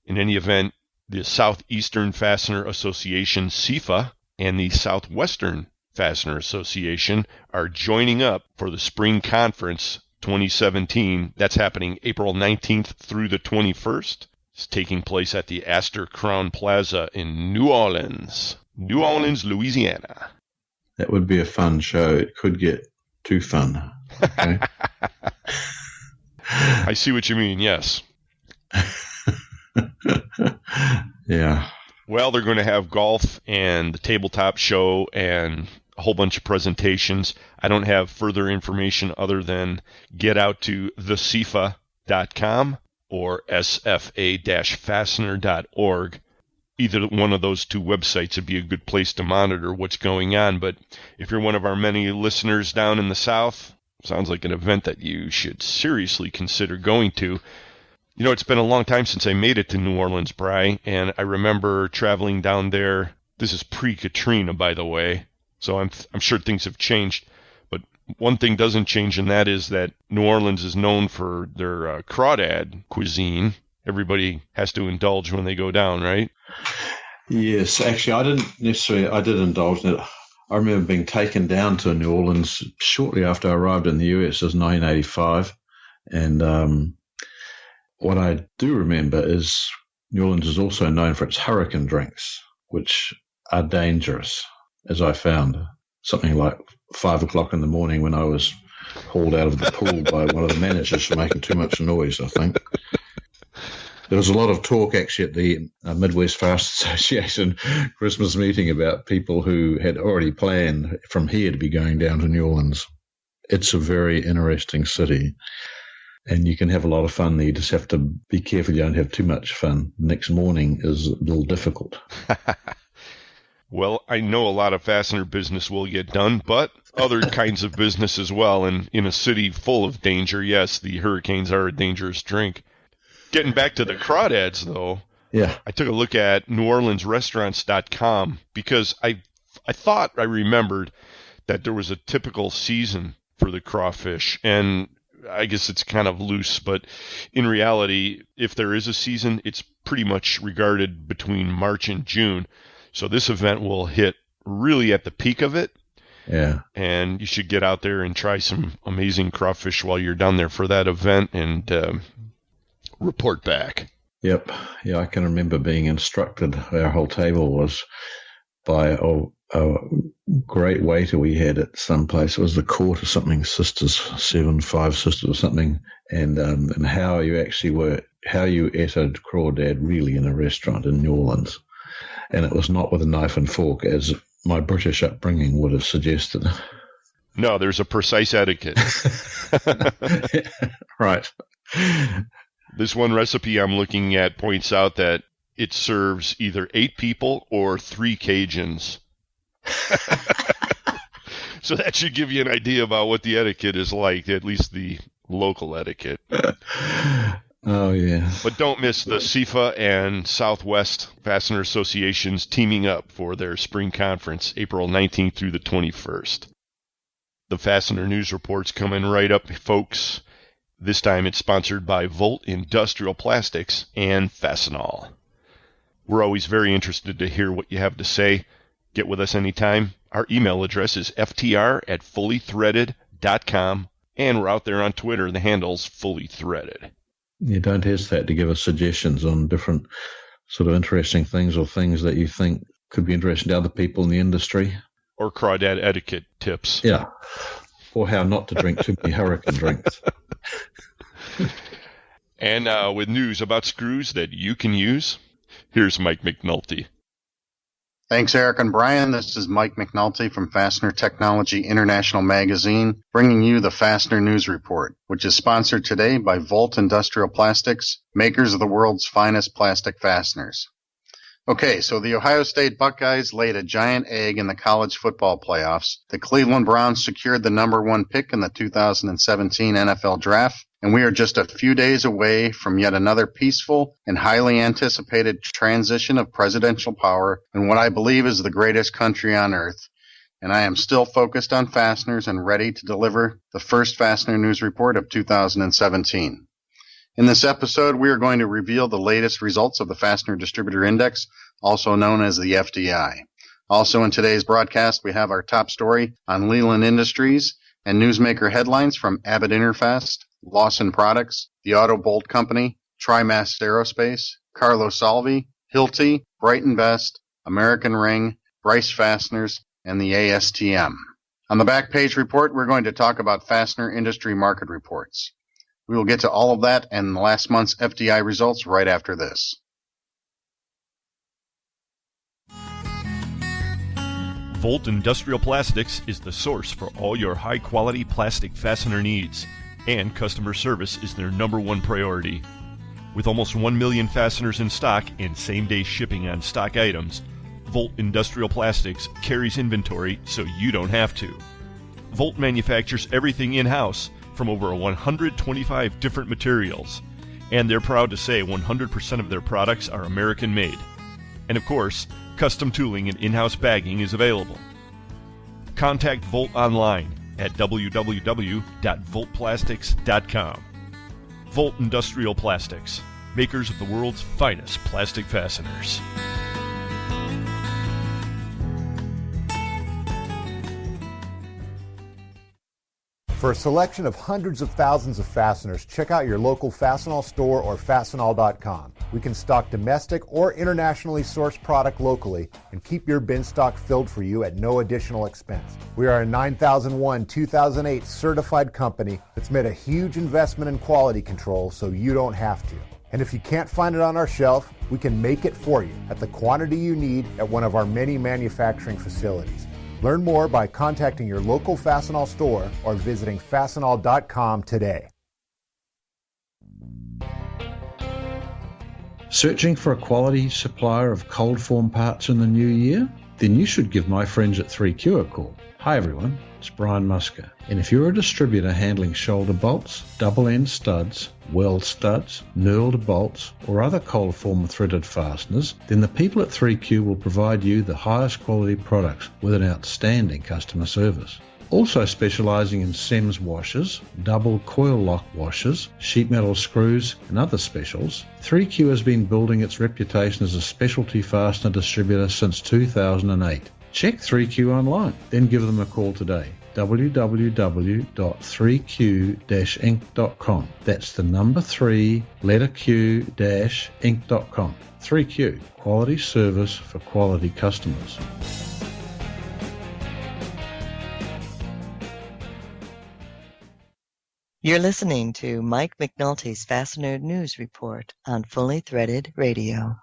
In any event, the Southeastern Fastener Association, SEFA, and the Southwestern Fastener Association are joining up for the Spring Conference 2017. That's happening April 19th through the 21st. It's taking place at the Astor Crown Plaza in New Orleans, Louisiana. That would be a fun show. It could get too fun. Okay? I see what you mean, yes. Yeah. Well, they're going to have golf and the tabletop show and a whole bunch of presentations. I don't have further information other than get out to thesefa.com or sfa-fastener.org. either one of those two websites would be a good place to monitor what's going on. But if you're one of our many listeners down in the South, sounds like an event that you should seriously consider going to. You know, it's been a long time since I made it to New Orleans, Bry, and I remember traveling down there. This is pre-Katrina, by the way, so I'm sure things have changed. But one thing doesn't change, and that is that New Orleans is known for their crawdad cuisine. Everybody has to indulge when they go down, right? Yes, actually, I did indulge in it. I remember being taken down to New Orleans shortly after I arrived in the US in 1985. And what I do remember is New Orleans is also known for its hurricane drinks, which are dangerous, as I found. Something like 5 o'clock in the morning when I was hauled out of the pool by one of the managers for making too much noise, I think. There was a lot of talk, actually, at the Midwest Fast Association Christmas meeting about people who had already planned from here to be going down to New Orleans. It's a very interesting city, and you can have a lot of fun there. You just have to be careful you don't have too much fun. Next morning is a little difficult. Well, I know a lot of fastener business will get done, but other kinds of business as well. And in a city full of danger, yes, the hurricanes are a dangerous drink. Getting back to the crawdads, though, yeah, I took a look at NewOrleansRestaurants.com because I thought I remembered that there was a typical season for the crawfish, and I guess it's kind of loose, but in reality, if there is a season, it's pretty much regarded between March and June. So this event will hit really at the peak of it. Yeah. And you should get out there and try some amazing crawfish while you're down there for that event and report back. Yep. Yeah, I can remember being instructed. Our whole table was by a great waiter we had at some place. It was the Coar or something, five sisters or something, and how you ate a crawdad really in a restaurant in New Orleans. And it was not with a knife and fork, as my British upbringing would have suggested. No, there's a precise etiquette. Right. This one recipe I'm looking at points out that it serves either 8 people or 3 Cajuns. So that should give you an idea about what the etiquette is like, at least the local etiquette. Oh, yeah. But don't miss the SIFA and Southwest Fastener Associations teaming up for their spring conference, April 19th through the 21st. The Fastener News Report's coming right up, folks. This time it's sponsored by Volt Industrial Plastics and Fastenal. We're always very interested to hear what you have to say. Get with us anytime. Our email address is ftr@fullythreaded.com, and we're out there on Twitter. The handle's fullythreaded. You don't hesitate to give us suggestions on different sort of interesting things or things that you think could be interesting to other people in the industry. Or crawdad etiquette tips. Yeah. Or how not to drink too many hurricane drinks. And with news about screws that you can use, here's Mike McNulty. Thanks, Eric and Brian. This is Mike McNulty from Fastener Technology International magazine, bringing you the Fastener News Report, which is sponsored today by Volt Industrial Plastics, makers of the world's finest plastic fasteners. Okay, so the Ohio State Buckeyes laid a giant egg in the college football playoffs. The Cleveland Browns secured the number 1 pick in the 2017 NFL Draft, and we are just a few days away from yet another peaceful and highly anticipated transition of presidential power in what I believe is the greatest country on earth. And I am still focused on fasteners and ready to deliver the first Fastener News Report of 2017. In this episode, we are going to reveal the latest results of the Fastener Distributor Index, also known as the FDI. Also in today's broadcast, we have our top story on Leland Industries and newsmaker headlines from Abbott Interfast, Lawson Products, the Auto Bolt Company, TriMast Aerospace, Carlo Salvi, Hilti, Brighton Best, American Ring, Bryce Fasteners, and the ASTM. On the back page report, we're going to talk about fastener industry market reports. We will get to all of that and last month's FDI results right after this. Volt Industrial Plastics is the source for all your high-quality plastic fastener needs, and customer service is their number 1 priority. With almost 1 million fasteners in stock and same-day shipping on stock items, Volt Industrial Plastics carries inventory so you don't have to. Volt manufactures everything in-house from over 125 different materials, and they're proud to say 100% of their products are American-made. And of course, custom tooling and in-house bagging is available. Contact Volt online at www.voltplastics.com. Volt Industrial Plastics, makers of the world's finest plastic fasteners. For a selection of hundreds of thousands of fasteners, check out your local Fastenal store or Fastenal.com. We can stock domestic or internationally sourced product locally and keep your bin stock filled for you at no additional expense. We are a 9001-2008 certified company that's made a huge investment in quality control so you don't have to. And if you can't find it on our shelf, we can make it for you at the quantity you need at one of our many manufacturing facilities. Learn more by contacting your local Fastenal store or visiting Fastenal.com today. Searching for a quality supplier of cold form parts in the new year? Then you should give my friends at 3Q a call. Hi everyone, it's Brian Musker. And if you're a distributor handling shoulder bolts, double end studs, weld studs, knurled bolts, or other cold form threaded fasteners, then the people at 3Q will provide you the highest quality products with an outstanding customer service. Also specialising in SEMS washers, double coil lock washers, sheet metal screws and other specials, 3Q has been building its reputation as a specialty fastener distributor since 2008. Check 3Q online, then give them a call today. www.3q-inc.com. That's the number 3, letter Q-inc.com. 3Q, quality service for quality customers. You're listening to Mike McNulty's Fastener News Report on Fully Threaded Radio.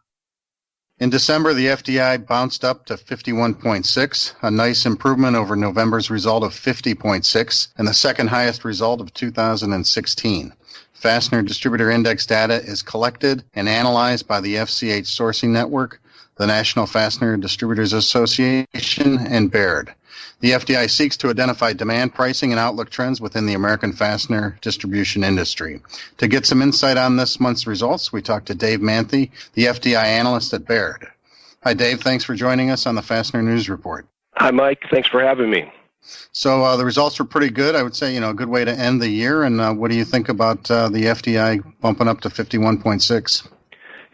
In December, the FDI bounced up to 51.6, a nice improvement over November's result of 50.6 and the second highest result of 2016. Fastener Distributor Index data is collected and analyzed by the FCH Sourcing Network, the National Fastener Distributors Association, and Baird. The FDI seeks to identify demand, pricing, and outlook trends within the American fastener distribution industry. To get some insight on this month's results, we talked to Dave Manthey, the FDI analyst at Baird. Hi, Dave. Thanks for joining us on the Fastener News Report. Hi, Mike. Thanks for having me. So the results were pretty good. I would say, a good way to end the year. And what do you think about the FDI bumping up to 51.6?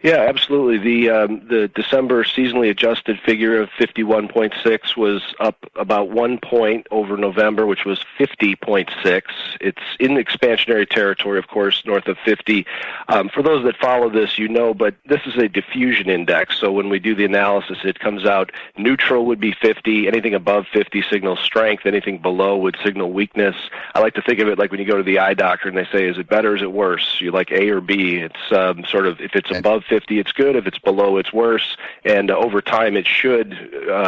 Yeah, absolutely. The December seasonally adjusted figure of 51.6 was up about 1 point over November, which was 50.6. It's in expansionary territory, of course, north of 50. For those that follow this, but this is a diffusion index. So when we do the analysis, it comes out neutral would be 50. Anything above 50 signals strength. Anything below would signal weakness. I like to think of it like when you go to the eye doctor and they say, is it better or is it worse? You like A or B? It's sort of, if it's above 50, it's good. If it's below, it's worse. And over time, it should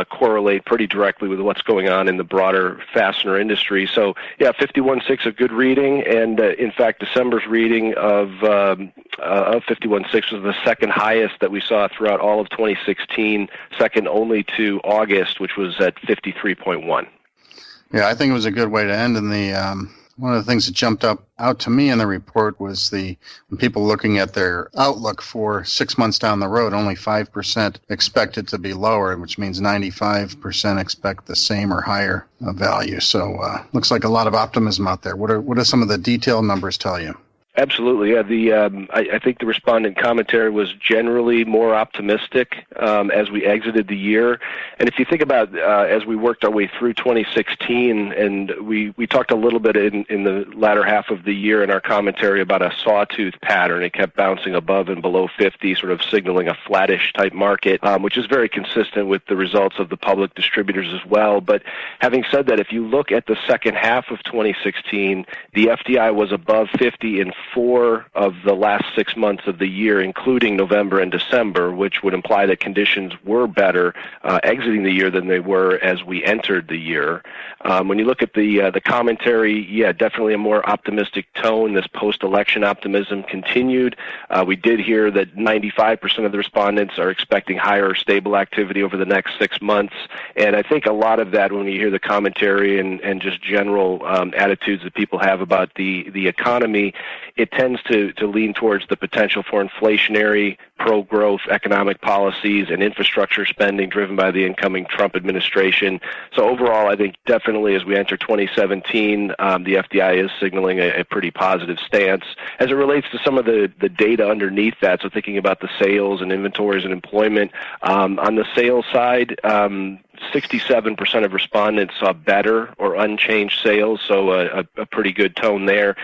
correlate pretty directly with what's going on in the broader fastener industry. So, yeah, 51.6 a good reading. And in fact, December's reading of 51.6 was the second highest that we saw throughout all of 2016, second only to August, which was at 53.1. Yeah, I think it was a good way to end. And one of the things that jumped out to me in the report was when people looking at their outlook for 6 months down the road, only 5% expect it to be lower, which means 95% expect the same or higher value. So looks like a lot of optimism out there. What are some of the detailed numbers tell you? Absolutely, yeah. I think the respondent commentary was generally more optimistic as we exited the year. And if you think about as we worked our way through 2016, and we talked a little bit in the latter half of the year in our commentary about a sawtooth pattern. It kept bouncing above and below 50, sort of signaling a flattish type market, which is very consistent with the results of the public distributors as well. But having said that, if you look at the second half of 2016, the FDI was above 50 in 4 of the last 6 months of the year, including November and December, which would imply that conditions were better exiting the year than they were as we entered the year. When you look at the commentary, yeah, definitely a more optimistic tone. This post-election optimism continued. We did hear that 95% of the respondents are expecting higher or stable activity over the next 6 months. And I think a lot of that, when you hear the commentary and just general attitudes that people have about the economy, it tends to lean towards the potential for inflationary, pro-growth economic policies and infrastructure spending driven by the incoming Trump administration. So overall, I think definitely as we enter 2017, the FDI is signaling a pretty positive stance. As it relates to some of the data underneath that, so thinking about the sales and inventories and employment, on the sales side, 67% of respondents saw better or unchanged sales, so a pretty good tone there.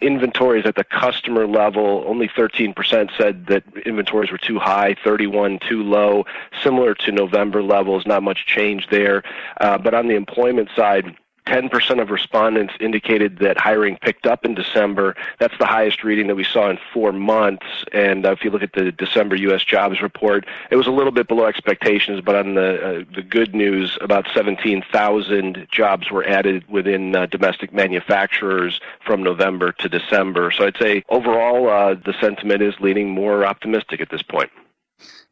Inventories at the customer level, only 13% said that inventories were too high, 31% too low, similar to November levels, not much change there. But on the employment side, 10% of respondents indicated that hiring picked up in December. That's the highest reading that we saw in 4 months. And if you look at the December U.S. jobs report, it was a little bit below expectations, but on the good news, about 17,000 jobs were added within domestic manufacturers from November to December. So I'd say overall, the sentiment is leaning more optimistic at this point.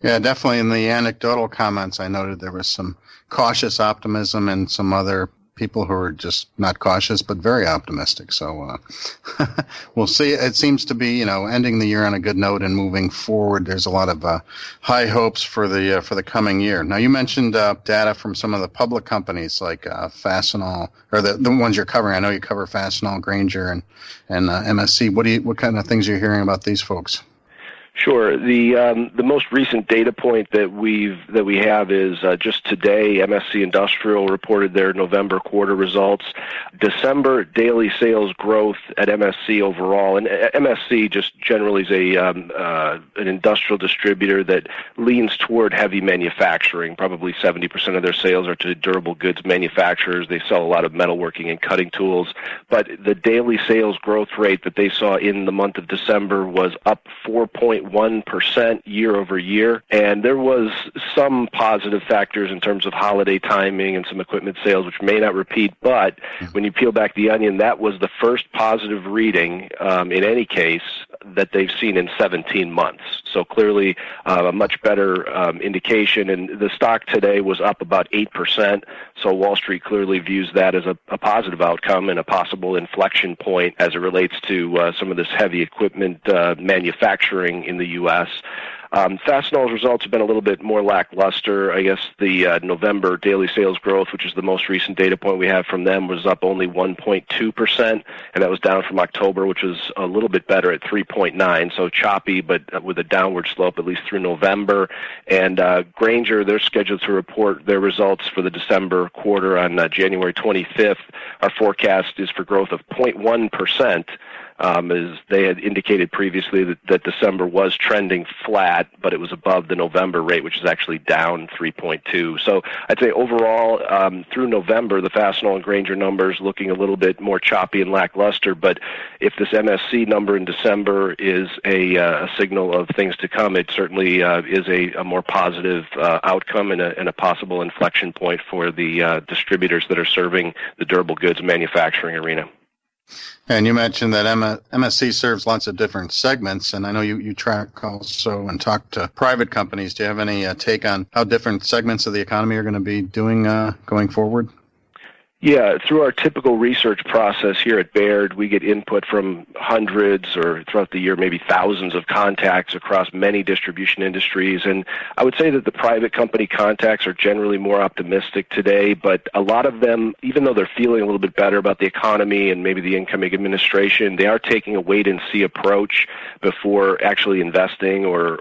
Yeah, definitely. In the anecdotal comments, I noted there was some cautious optimism and some other people who are just not cautious but very optimistic. So we'll see. It seems to be, ending the year on a good note and moving forward. There's a lot of high hopes for the coming year. Now, you mentioned data from some of the public companies like Fastenal, or the ones you're covering. I know you cover Fastenal, Grainger, and MSC. What kind of things are you hearing about these folks? Sure. The most recent data point that we have is just today. MSC Industrial reported their November quarter results. December daily sales growth at MSC overall, and MSC just generally is an industrial distributor that leans toward heavy manufacturing. Probably 70% of their sales are to durable goods manufacturers. They sell a lot of metalworking and cutting tools. But the daily sales growth rate that they saw in the month of December was up 4.1% year over year, and there was some positive factors in terms of holiday timing and some equipment sales, which may not repeat, but when you peel back the onion, that was the first positive reading in any case that they've seen in 17 months. So clearly a much better indication, and the stock today was up about 8%, so Wall Street clearly views that as a positive outcome and a possible inflection point as it relates to some of this heavy equipment manufacturing in the U.S. Fastenal's results have been a little bit more lackluster. I guess the November daily sales growth, which is the most recent data point we have from them, was up only 1.2%, and that was down from October, which was a little bit better at 3.9%, so choppy, but with a downward slope at least through November. And Grainger, they're scheduled to report their results for the December quarter on January 25th. Our forecast is for growth of 0.1%. As they had indicated previously that December was trending flat, but it was above the November rate, which is actually down 3.2. So I'd say overall, through November, the Fastenal and Grainger numbers looking a little bit more choppy and lackluster. But if this MSC number in December is a signal of things to come, it certainly is a more positive outcome and a possible inflection point for the distributors that are serving the durable goods manufacturing arena. And you mentioned that MSC serves lots of different segments, and I know you track also and talk to private companies. Do you have any take on how different segments of the economy are going to be doing going forward? Yeah, through our typical research process here at Baird, we get input from hundreds or throughout the year, maybe thousands of contacts across many distribution industries. And I would say that the private company contacts are generally more optimistic today, but a lot of them, even though they're feeling a little bit better about the economy and maybe the incoming administration, they are taking a wait-and-see approach before actually investing or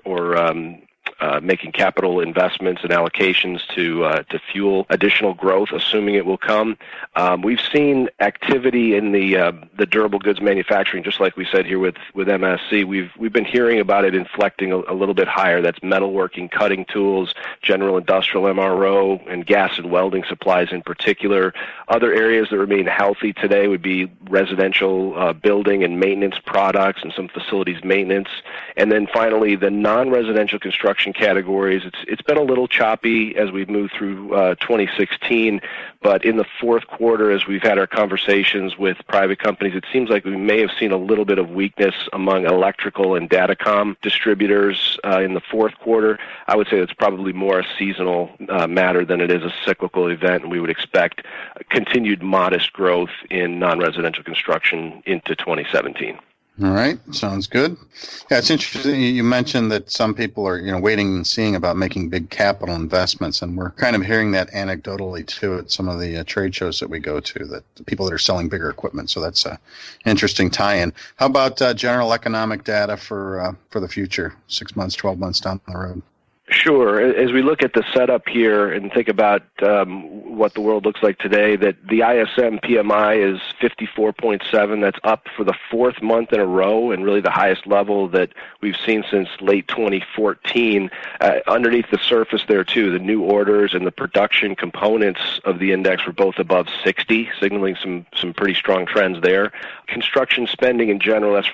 making capital investments and allocations to fuel additional growth, assuming it will come. We've seen activity in the durable goods manufacturing, just like we said here with MSC. We've been hearing about it inflecting a little bit higher. That's metalworking, cutting tools, general industrial MRO, and gas and welding supplies in particular. Other areas that remain healthy today would be residential building and maintenance products and some facilities maintenance. And then finally, the non-residential construction categories. It's been a little choppy as we've moved through 2016, but in the fourth quarter, as we've had our conversations with private companies, it seems like we may have seen a little bit of weakness among electrical and datacom distributors in the fourth quarter. I would say it's probably more a seasonal matter than it is a cyclical event, and we would expect continued modest growth in non-residential construction into 2017. All right, sounds good. Yeah, it's interesting. You mentioned that some people are, waiting and seeing about making big capital investments, and we're kind of hearing that anecdotally too at some of the trade shows that we go to. That the people that are selling bigger equipment. So that's an interesting tie-in. How about general economic data for the future, 6 months, 12 months down the road? Sure. As we look at the setup here and think about what the world looks like today, that the ISM PMI is 54.7. That's up for the fourth month in a row and really the highest level that we've seen since late 2014. Underneath the surface there, too, the new orders and the production components of the index were both above 60, signaling some pretty strong trends there. Construction spending in general, that's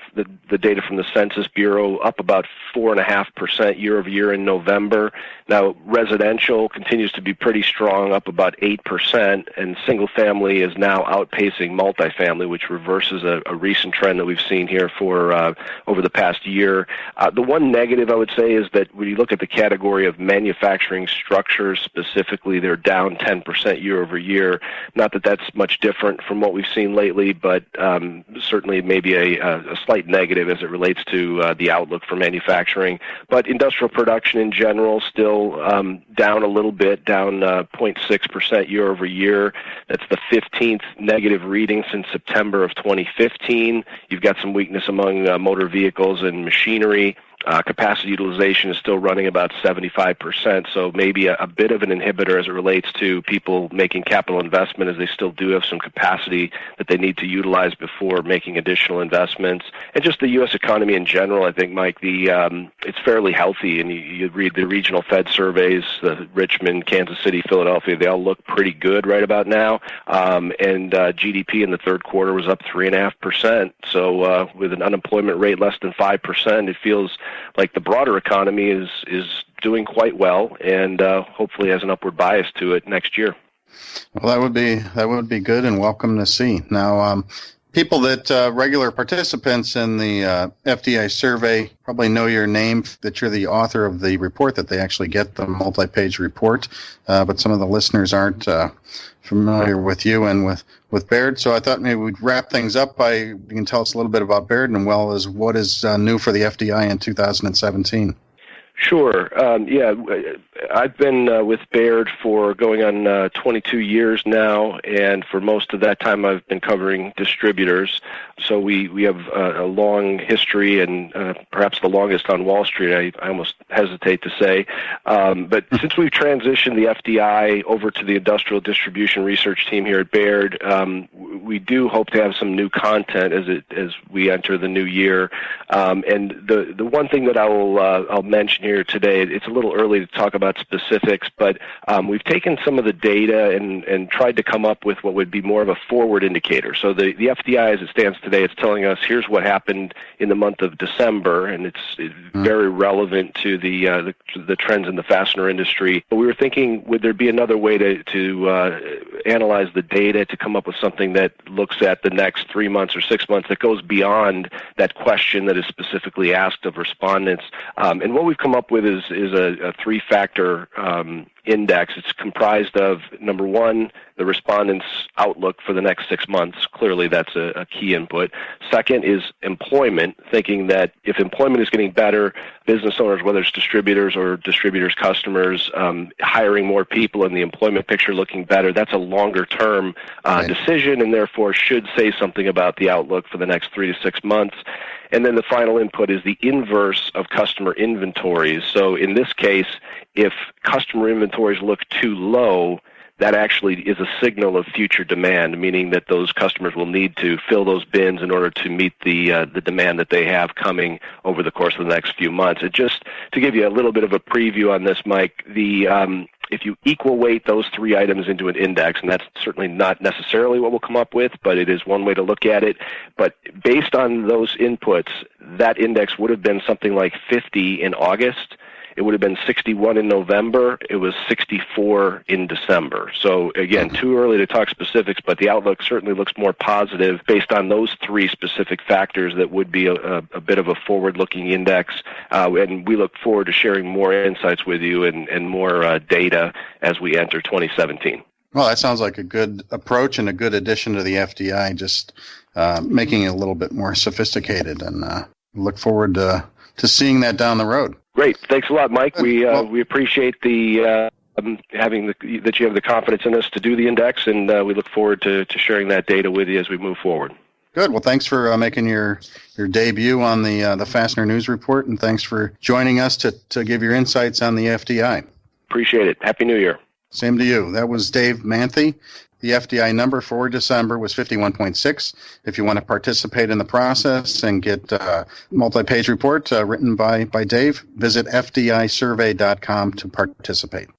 the data from the Census Bureau, up about 4.5% year over year in November. Now, residential continues to be pretty strong, up about 8%, and single-family is now outpacing multifamily, which reverses a recent trend that we've seen here for over the past year. The one negative, I would say, is that when you look at the category of manufacturing structures specifically, they're down 10% year over year. Not that that's much different from what we've seen lately, but certainly maybe a slight negative as it relates to the outlook for manufacturing. But industrial production in general still down a little bit, down 0.6% year over year. That's the 15th negative reading since September of 2015. You've got some weakness among motor vehicles and machinery. Capacity utilization is still running about 75%, so maybe a bit of an inhibitor as it relates to people making capital investment, as they still do have some capacity that they need to utilize before making additional investments. And just the U.S. economy in general, I think, Mike, it's fairly healthy, and you read the regional Fed surveys, the Richmond, Kansas City, Philadelphia, they all look pretty good right about now, and GDP in the third quarter was up 3.5%, so with an unemployment rate less than 5%, it feels like the broader economy is doing quite well, and hopefully has an upward bias to it next year. Well, that would be good and welcome to see. Now, people that regular participants in the FDI survey probably know your name, that you're the author of the report, that they actually get the multi-page report, but some of the listeners aren't familiar with you and with Baird. So I thought maybe we'd wrap things up by, you can tell us a little bit about Baird and well as what is new for the FDI in 2017. Sure. I've been with Baird for going on 22 years now, and for most of that time I've been covering distributors. So we have a long history, and perhaps the longest on Wall Street, I almost hesitate to say. But since we've transitioned the FDI over to the Industrial Distribution Research Team here at Baird, we do hope to have some new content as we enter the new year. And the one thing that I'll mention here today, it's a little early to talk about specifics, but we've taken some of the data and tried to come up with what would be more of a forward indicator. So the FDI, as it stands today, it's telling us here's what happened in the month of December, and it's very relevant to the trends in the fastener industry. But we were thinking, would there be another way to analyze the data to come up with something that looks at the next 3 months or 6 months that goes beyond that question that is specifically asked of respondents? And what we've come up with is a three-factor index. It's comprised of, number one, the respondents' outlook for the next 6 months. Clearly, that's a key input. Second is employment, thinking that if employment is getting better, business owners, whether it's distributors or distributors' customers, hiring more people and the employment picture looking better, that's a longer-term decision and therefore should say something about the outlook for the next 3 to 6 months. And then the final input is the inverse of customer inventories. So in this case, if customer inventories look too low, that actually is a signal of future demand, meaning that those customers will need to fill those bins in order to meet the demand that they have coming over the course of the next few months. And just to give you a little bit of a preview on this, Mike, if you equal weight those three items into an index, and that's certainly not necessarily what we'll come up with, but it is one way to look at it. But based on those inputs, that index would have been something like 50 in August. It would have been 61 in November. It was 64 in December. So, again, too early to talk specifics, but the outlook certainly looks more positive based on those three specific factors that would be a bit of a forward-looking index. And we look forward to sharing more insights with you and more data as we enter 2017. Well, that sounds like a good approach and a good addition to the FDI, just making it a little bit more sophisticated. And look forward to seeing that down the road. Great. Thanks a lot, Mike. We appreciate the that you have the confidence in us to do the index, and we look forward to sharing that data with you as we move forward. Good. Well, thanks for making your debut on the Fastener News Report, and thanks for joining us to give your insights on the FDI. Appreciate it. Happy New Year. Same to you. That was Dave Manthey. The FDI number for December was 51.6. If you want to participate in the process and get a multi-page report written by Dave, visit fdisurvey.com to participate.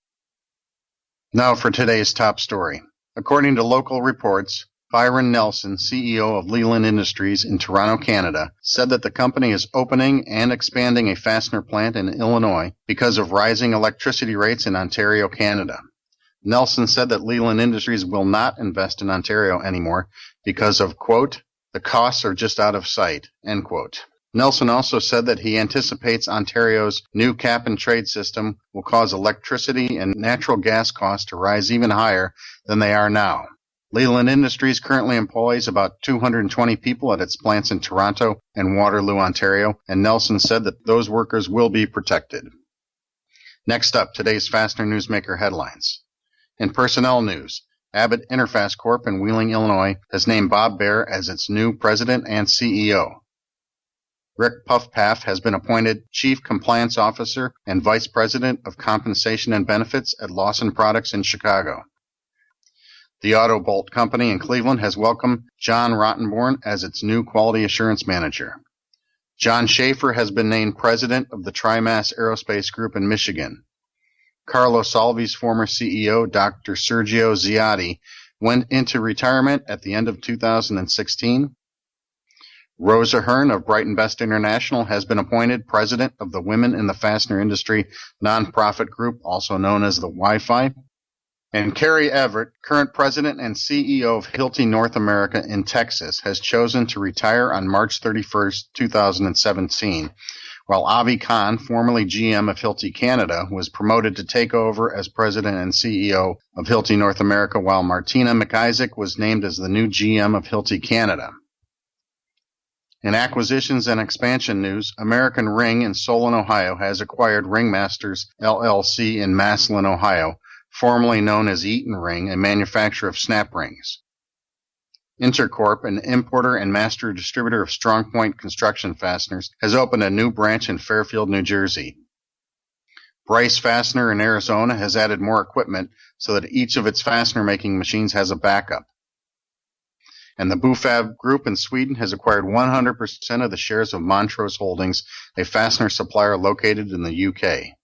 Now for today's top story. According to local reports, Byron Nelson, CEO of Leland Industries in Toronto, Canada, said that the company is opening and expanding a fastener plant in Illinois because of rising electricity rates in Ontario, Canada. Nelson said that Leland Industries will not invest in Ontario anymore because of, quote, the costs are just out of sight, end quote. Nelson also said that he anticipates Ontario's new cap-and-trade system will cause electricity and natural gas costs to rise even higher than they are now. Leland Industries currently employs about 220 people at its plants in Toronto and Waterloo, Ontario, and Nelson said that those workers will be protected. Next up, today's Fastener Newsmaker headlines. In personnel news, Abbott Interfast Corp. In Wheeling, Illinois, has named Bob Baird as its new president and CEO. Rick Puffpaff has been appointed Chief Compliance Officer and Vice President of Compensation and Benefits at Lawson Products in Chicago. The Auto Bolt Company in Cleveland has welcomed John Rottenborn as its new Quality Assurance Manager. John Schaefer has been named President of the TriMas Aerospace Group in Michigan. Carlo Salvi's former CEO, Dr. Sergio Ziotti, went into retirement at the end of 2016. Rosa Hearn of Brighton Best International has been appointed President of the Women in the Fastener Industry nonprofit group, also known as the Wi-Fi. And Carrie Everett, current President and CEO of Hilti North America in Texas, has chosen to retire on March 31st, 2017. While Avi Khan, formerly GM of Hilti Canada, was promoted to take over as President and CEO of Hilti North America, while Martina McIsaac was named as the new GM of Hilti Canada. In acquisitions and expansion news, American Ring in Solon, Ohio, has acquired Ringmasters LLC in Massillon, Ohio, formerly known as Eaton Ring, a manufacturer of snap rings. Intercorp, an importer and master distributor of Strongpoint construction fasteners, has opened a new branch in Fairfield, New Jersey. Bryce Fastener in Arizona has added more equipment so that each of its fastener-making machines has a backup. And the Bufab Group in Sweden has acquired 100% of the shares of Montrose Holdings, a fastener supplier located in the UK.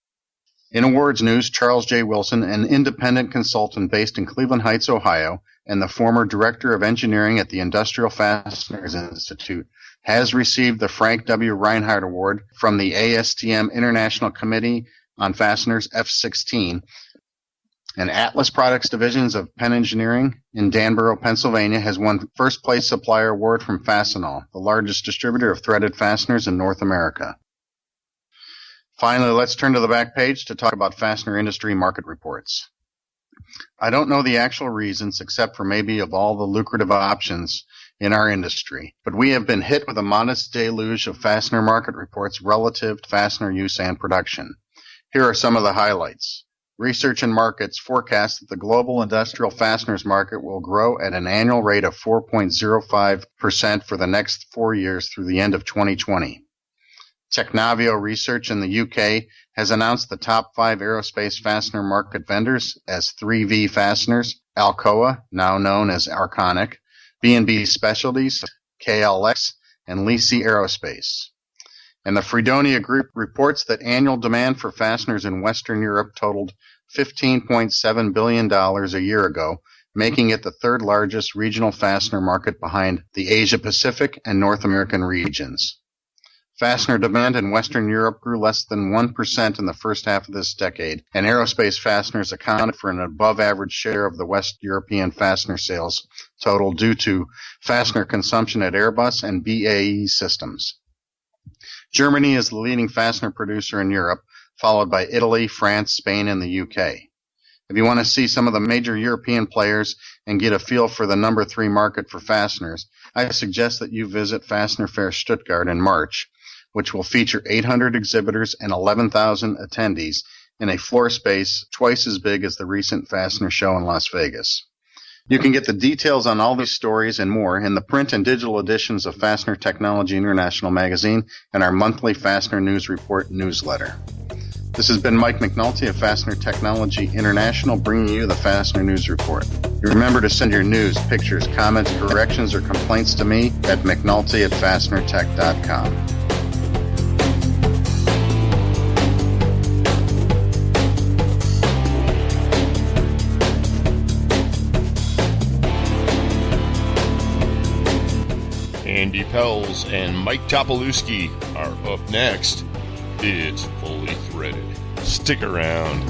In awards news, Charles J. Wilson, an independent consultant based in Cleveland Heights, Ohio, and the former director of engineering at the Industrial Fasteners Institute, has received the Frank W. Reinhardt Award from the ASTM International Committee on Fasteners F-16. And Atlas Products Divisions of Penn Engineering in Danborough, Pennsylvania, has won First Place Supplier Award from Fastenal, the largest distributor of threaded fasteners in North America. Finally, let's turn to the back page to talk about fastener industry market reports. I don't know the actual reasons, except for maybe of all the lucrative options in our industry, but we have been hit with a modest deluge of fastener market reports relative to fastener use and production. Here are some of the highlights. Research and Markets forecast that the global industrial fasteners market will grow at an annual rate of 4.05% for the next 4 years through the end of 2020. Technavio Research in the UK has announced the top 5 aerospace fastener market vendors as 3V Fasteners, Alcoa, now known as Arconic, B&B Specialties, KLX, and Lisi Aerospace. And the Fredonia Group reports that annual demand for fasteners in Western Europe totaled $15.7 billion a year ago, making it the third largest regional fastener market behind the Asia-Pacific and North American regions. Fastener demand in Western Europe grew less than 1% in the first half of this decade, and aerospace fasteners accounted for an above-average share of the West European fastener sales total due to fastener consumption at Airbus and BAE Systems. Germany is the leading fastener producer in Europe, followed by Italy, France, Spain, and the UK. If you want to see some of the major European players and get a feel for the number 3 market for fasteners, I suggest that you visit Fastener Fair Stuttgart in March, which will feature 800 exhibitors and 11,000 attendees in a floor space twice as big as the recent Fastener Show in Las Vegas. You can get the details on all these stories and more in the print and digital editions of Fastener Technology International magazine and our monthly Fastener News Report newsletter. This has been Mike McNulty of Fastener Technology International bringing you the Fastener News Report. Remember to send your news, pictures, comments, corrections, or complaints to me at mcnulty@fastenertech.com. Andy Pels and Mike Topolewski are up next. It's Fully Threaded. Stick around.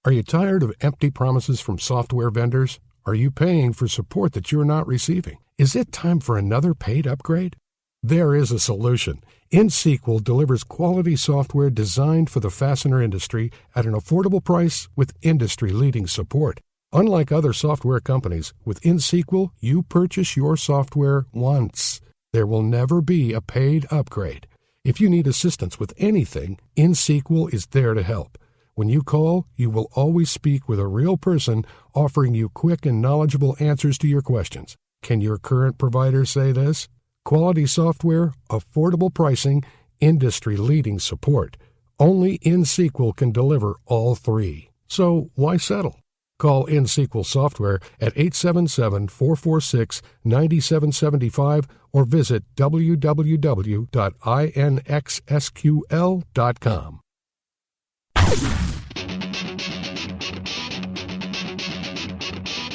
Are you tired of empty promises from software vendors? Are you paying for support that you're not receiving? Is it time for another paid upgrade? There is a solution. InSequel delivers quality software designed for the fastener industry at an affordable price with industry-leading support. Unlike other software companies, with InSequel, you purchase your software once. There will never be a paid upgrade. If you need assistance with anything, InSequel is there to help. When you call, you will always speak with a real person offering you quick and knowledgeable answers to your questions. Can your current provider say this? Quality software, affordable pricing, industry-leading support. Only InSequel can deliver all 3. So why settle? Call InSequel Software at 877-446-9775 or visit www.inxsql.com.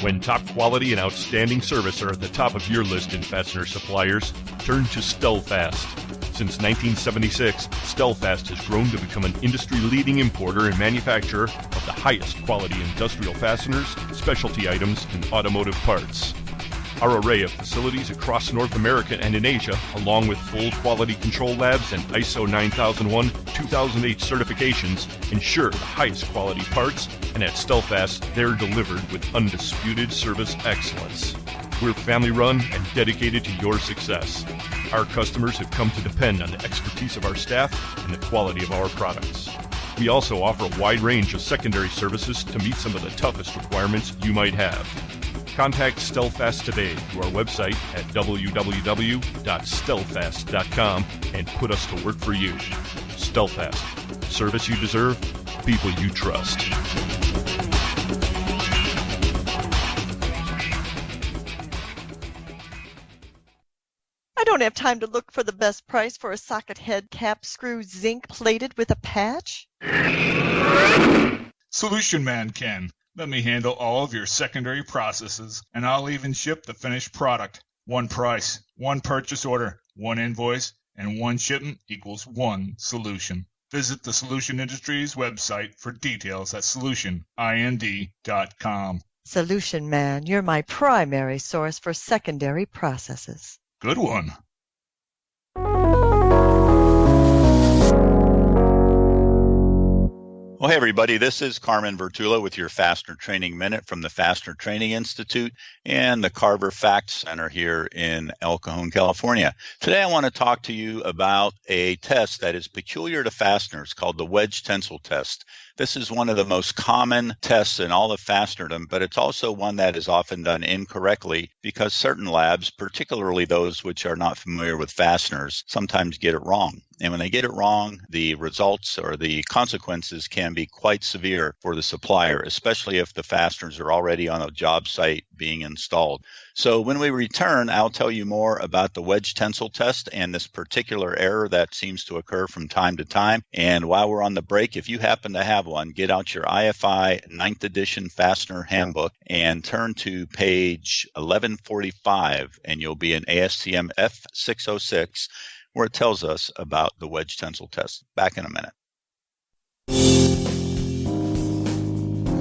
When top quality and outstanding service are at the top of your list in fastener suppliers, turn to Stelfast. Since 1976, Stelfast has grown to become an industry-leading importer and manufacturer of the highest quality industrial fasteners, specialty items, and automotive parts. Our array of facilities across North America and in Asia, along with full quality control labs and ISO 9001-2008 certifications, ensure the highest quality parts, and at Stelfast, they're delivered with undisputed service excellence. We're family-run and dedicated to your success. Our customers have come to depend on the expertise of our staff and the quality of our products. We also offer a wide range of secondary services to meet some of the toughest requirements you might have. Contact Stelfast today through our website at www.stelfast.com and put us to work for you. Stelfast. Service you deserve, people you trust. I don't have time to look for the best price for a socket head cap screw zinc plated with a patch. Solution Man can. Let me handle all of your secondary processes, and I'll even ship the finished product. One price, one purchase order, one invoice, and one shipment equals one solution. Visit the Solution Industries website for details at solutionind.com. Solution Man, you're my primary source for secondary processes. Good one. Well, hey, everybody, this is Carmen Vertullo with your Fastener Training Minute from the Fastener Training Institute and the Carver Fact Center here in El Cajon, California. Today, I want to talk to you about a test that is peculiar to fasteners called the wedge tensile test. This is one of the most common tests in all of fastenerdom, but it's also one that is often done incorrectly because certain labs, particularly those which are not familiar with fasteners, sometimes get it wrong. And when they get it wrong, the results or the consequences can be quite severe for the supplier, especially if the fasteners are already on a job site being installed. So when we return, I'll tell you more about the wedge tensile test and this particular error that seems to occur from time to time. And while we're on the break, if you happen to have one, get out your IFI 9th edition Fastener Handbook and turn to page 1145, and you'll be in ASTM F606, where it tells us about the wedge tensile test. Back in a minute.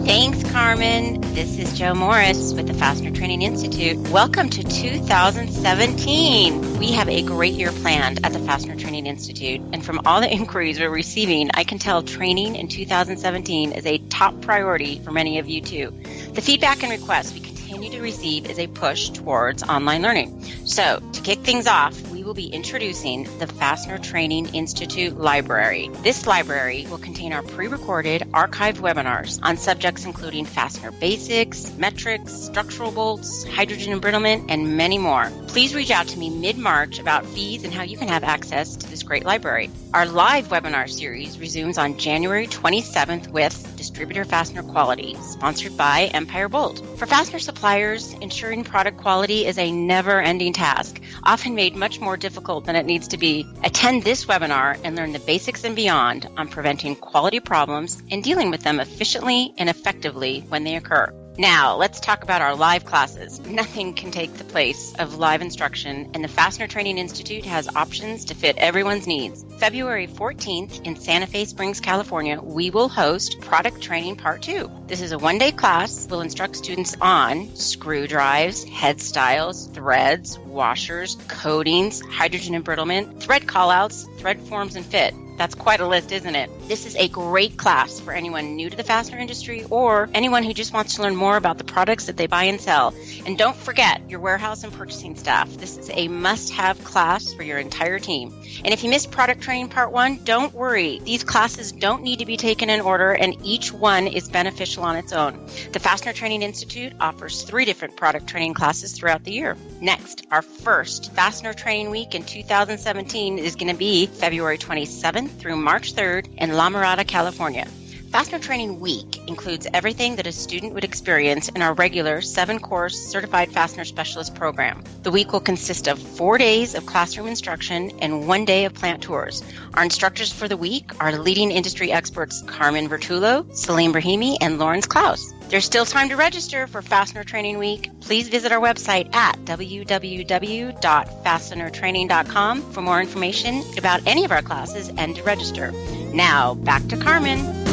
Thanks, Carmen. This is Joe Morris with the Fastener Training Institute. Welcome to 2017. We have a great year planned at the Fastener Training Institute, and from all the inquiries we're receiving, I can tell training in 2017 is a top priority for many of you too. The feedback and requests we continue to receive is a push towards online learning. So, to kick things off, we will be introducing the Fastener Training Institute Library. This library will contain our pre-recorded archived webinars on subjects including fastener basics, metrics, structural bolts, hydrogen embrittlement, and many more. Please reach out to me mid-March about fees and how you can have access to this great library. Our live webinar series resumes on January 27th with Distributor Fastener Quality, sponsored by Empire Bolt. For fastener suppliers, ensuring product quality is a never-ending task, often made much more difficult than it needs to be. Attend this webinar and learn the basics and beyond on preventing quality problems and dealing with them efficiently and effectively when they occur. Now, let's talk about our live classes. Nothing can take the place of live instruction, and the Fastener Training Institute has options to fit everyone's needs. February 14th in Santa Fe Springs, California, we will host Product Training Part 2. This is a one-day class. We'll instruct students on screw drives, head styles, threads, washers, coatings, hydrogen embrittlement, thread callouts, thread forms, and fit. That's quite a list, isn't it? This is a great class for anyone new to the fastener industry or anyone who just wants to learn more about the products that they buy and sell. And don't forget your warehouse and purchasing staff. This is a must-have class for your entire team. And if you missed Product Training Part 1, don't worry. These classes don't need to be taken in order, and each one is beneficial on its own. The Fastener Training Institute offers 3 different product training classes throughout the year. Next, our first Fastener Training Week in 2017 is going to be February 27th through March 3rd in La Mirada, California. Fastener Training Week includes everything that a student would experience in our regular 7-course Certified Fastener Specialist program. The week will consist of 4 days of classroom instruction and 1 day of plant tours. Our instructors for the week are leading industry experts Carmen Vertullo, Salim Brahimi, and Lawrence Klaus. There's still time to register for Fastener Training Week. Please visit our website at www.fastenertraining.com for more information about any of our classes and to register. Now, back to Carmen.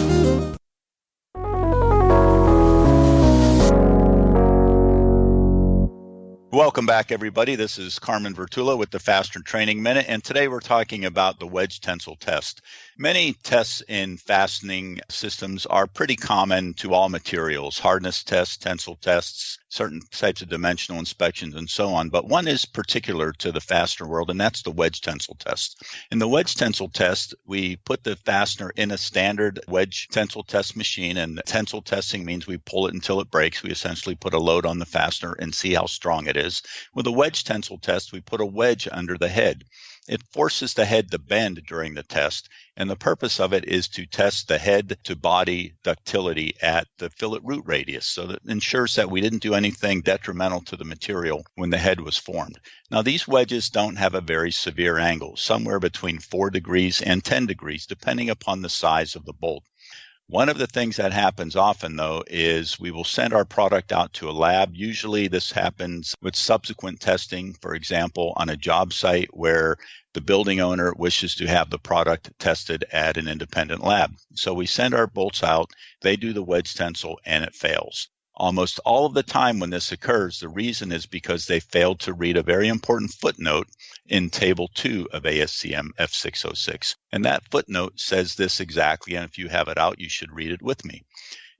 Welcome back, everybody. This is Carmen Vertullo with the Fastener Training Minute, and today we're talking about the wedge tensile test. Many tests in fastening systems are pretty common to all materials, hardness tests, tensile tests, certain types of dimensional inspections, and so on. But one is particular to the fastener world, and that's the wedge tensile test. In the wedge tensile test, we put the fastener in a standard wedge tensile test machine, and tensile testing means we pull it until it breaks. We essentially put a load on the fastener and see how strong it is. With a wedge tensile test, we put a wedge under the head. It forces the head to bend during the test, and the purpose of it is to test the head-to-body ductility at the fillet root radius, so that ensures that we didn't do anything detrimental to the material when the head was formed. Now, these wedges don't have a very severe angle, somewhere between 4 degrees and 10 degrees, depending upon the size of the bolt. One of the things that happens often, though, is we will send our product out to a lab. Usually this happens with subsequent testing, for example, on a job site where the building owner wishes to have the product tested at an independent lab. So we send our bolts out, they do the wedge tensile, and it fails. Almost all of the time when this occurs, the reason is because they failed to read a very important footnote in Table 2 of ASCM F606. And that footnote says this exactly, and if you have it out, you should read it with me.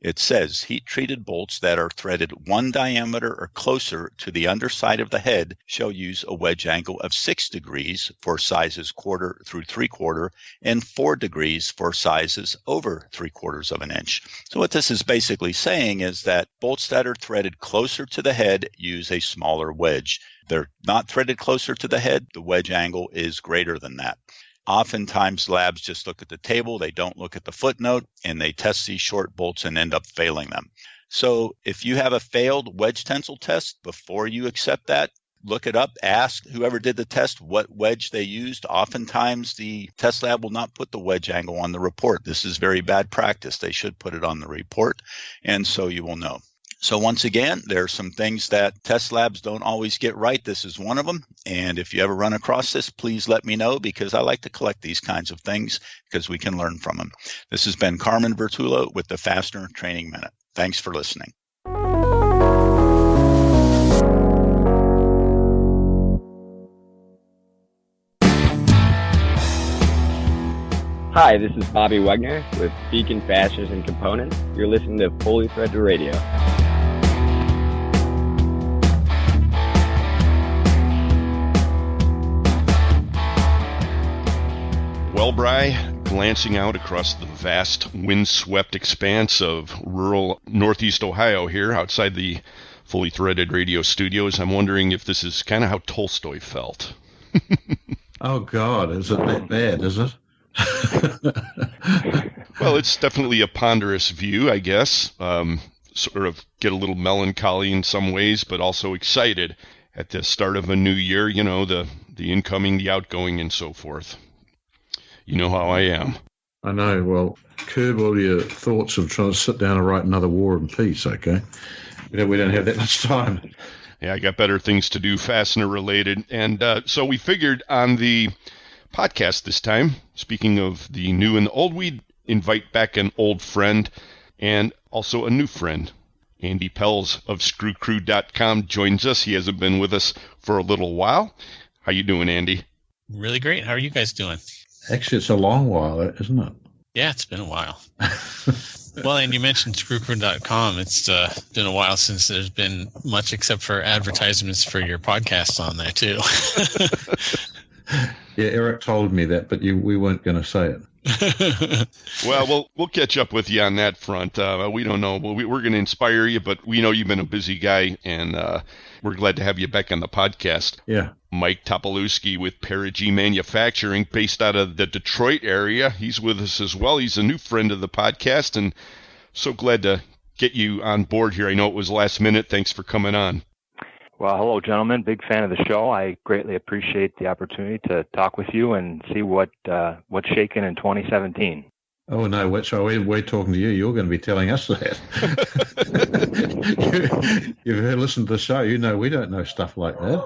It says, heat-treated bolts that are threaded 1 diameter or closer to the underside of the head shall use a wedge angle of 6 degrees for sizes 1/4 through 3/4 and 4 degrees for sizes over 3/4 of an inch. So what this is basically saying is that bolts that are threaded closer to the head use a smaller wedge. They're not threaded closer to the head, the wedge angle is greater than that. Oftentimes, labs just look at the table, they don't look at the footnote, and they test these short bolts and end up failing them. So if you have a failed wedge tensile test, before you accept that, look it up, ask whoever did the test what wedge they used. Oftentimes, the test lab will not put the wedge angle on the report. This is very bad practice. They should put it on the report, and so you will know. So once again, there are some things that test labs don't always get right. This is one of them. And if you ever run across this, please let me know, because I like to collect these kinds of things because we can learn from them. This has been Carmen Vertullo with the Fastener Training Minute. Thanks for listening. Hi, this is Bobby Wegner with Beacon Fasteners and Components. You're listening to Fully Threaded Radio. Well, Bry, glancing out across the vast windswept expanse of rural northeast Ohio here outside the Fully Threaded Radio studios, I'm wondering if this is kind of how Tolstoy felt. Oh, God, is it that bad, is it? Well, it's definitely a ponderous view, I guess. Sort of get a little melancholy in some ways, but also excited at the start of a new year, you know, the incoming, the outgoing, and so forth. You know how I am. I know. Well, curb all your thoughts of trying to sit down and write another War and Peace, okay? We don't have that much time. Yeah, I got better things to do, fastener related. And so we figured on the podcast this time, speaking of the new and the old, we'd invite back an old friend and also a new friend. Andy Pels of ScrewCrew.com joins us. He hasn't been with us for a little while. How you doing, Andy? Really great. How are you guys doing? Actually, it's a long while, isn't it? Yeah, it's been a while. Well, and you mentioned ScrewCrew.com. It's been a while since there's been much except for advertisements for your podcast on there, too. Yeah, Eric told me that, but we weren't going to say it. Well, we'll catch up with you on that front. We don't know. We're going to inspire you, but we know you've been a busy guy, and we're glad to have you back on the podcast. Yeah. Mike Topolewski with Perigee Manufacturing, based out of the Detroit area. He's with us as well. He's a new friend of the podcast, and so glad to get you on board here. I know it was last minute. Thanks for coming on. Well, hello, gentlemen. Big fan of the show. I greatly appreciate the opportunity to talk with you and see what's shaking in 2017. Oh, no, we're talking to you. You're going to be telling us that. You've listened to the show. You know we don't know stuff like that.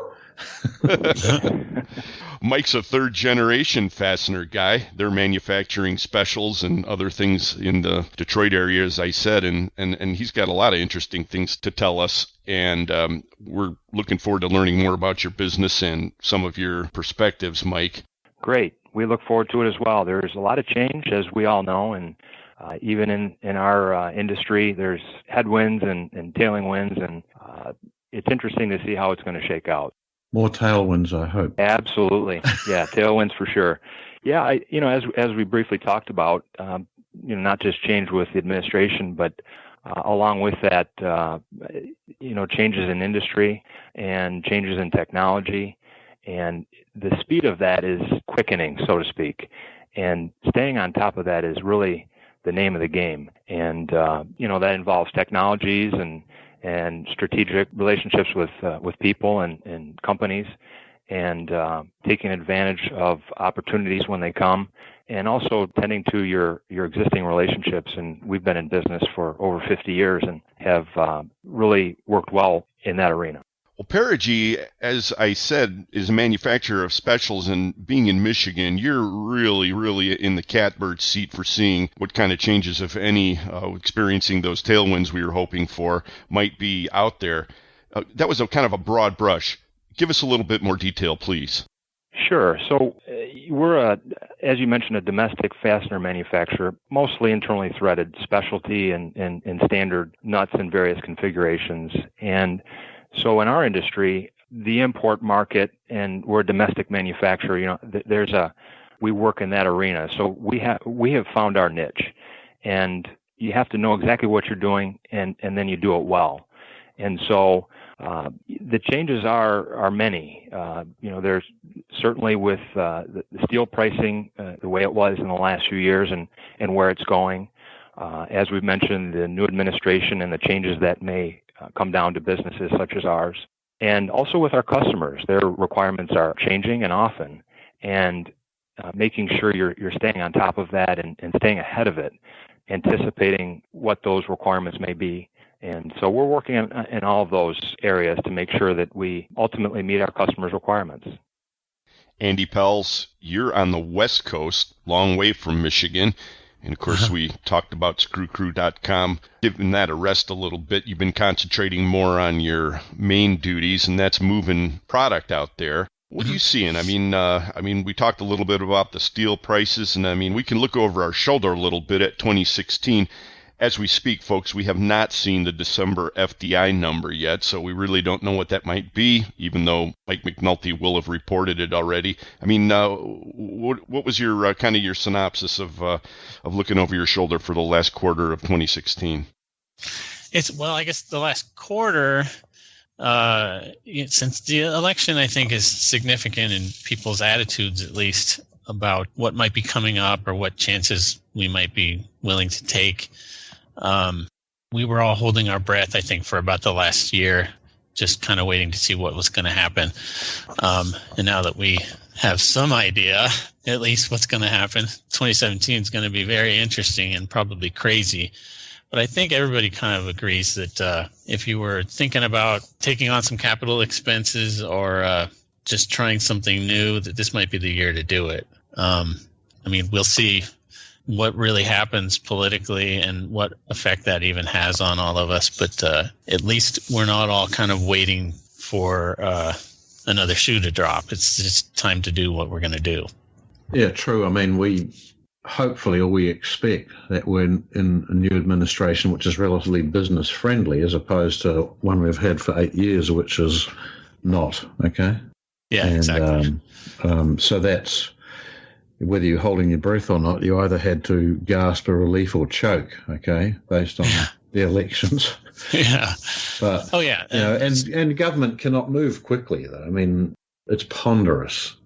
Mike's a third-generation fastener guy. They're manufacturing specials and other things in the Detroit area, as I said, and he's got a lot of interesting things to tell us, and we're looking forward to learning more about your business and some of your perspectives, Mike. Great. We look forward to it as well. There's a lot of change, as we all know, and even in our industry, there's headwinds and tailing winds, and it's interesting to see how it's going to shake out. More tailwinds, I hope. Absolutely. Yeah, tailwinds for sure. Yeah, as we briefly talked about, not just change with the administration, but along with that, changes in industry and changes in technology, and the speed of that is quickening, so to speak. And staying on top of that is really the name of the game. And that involves technologies and strategic relationships with people and companies. and taking advantage of opportunities when they come, and also tending to your existing relationships. And we've been in business for over 50 years and have really worked well in that arena. Well, Perigee, as I said, is a manufacturer of specials, and being in Michigan, you're really, really in the catbird seat for seeing what kind of changes, if any, experiencing those tailwinds we were hoping for might be out there. That was a kind of a broad brush. Give us a little bit more detail, please. Sure. So we're, as you mentioned, a domestic fastener manufacturer, mostly internally threaded, specialty and standard nuts in various configurations. And so in our industry, the import market, and we're a domestic manufacturer, we work in that arena. So we have found our niche, and you have to know exactly what you're doing, and then you do it well. And so the changes are many. There's certainly with the steel pricing, the way it was in the last few years and where it's going. As we've mentioned, the new administration and the changes that may come down to businesses such as ours. And also with our customers, their requirements are changing and often. And making sure you're staying on top of that and staying ahead of it, anticipating what those requirements may be. And so we're working in all of those areas to make sure that we ultimately meet our customers' requirements. Andy Pels, you're on the West Coast, long way from Michigan. And, of course, we talked about ScrewCrew.com. Giving that a rest a little bit, you've been concentrating more on your main duties, and that's moving product out there. What are you seeing? I mean, we talked a little bit about the steel prices, and, we can look over our shoulder a little bit at 2016. As we speak, folks, we have not seen the December FDI number yet, so we really don't know what that might be, even though Mike McNulty will have reported it already. What was your kind of your synopsis of looking over your shoulder for the last quarter of 2016? I guess the last quarter, since the election, I think, is significant in people's attitudes, at least, about what might be coming up or what chances we might be willing to take. We were all holding our breath, I think, for about the last year, just kind of waiting to see what was going to happen. And now that we have some idea, at least what's going to happen, 2017 is going to be very interesting and probably crazy. But I think everybody kind of agrees that if you were thinking about taking on some capital expenses or just trying something new, that this might be the year to do it. We'll see what really happens politically and what effect that even has on all of us. But at least we're not all kind of waiting for another shoe to drop. It's just time to do what we're going to do. Yeah, true. We expect that we're in a new administration which is relatively business friendly as opposed to one we've had for 8 years, which is not. Okay. Yeah, exactly. So that's, whether you're holding your breath or not, you either had to gasp a relief or choke, okay, based on the elections. Yeah. But, and government cannot move quickly, though. It's ponderous,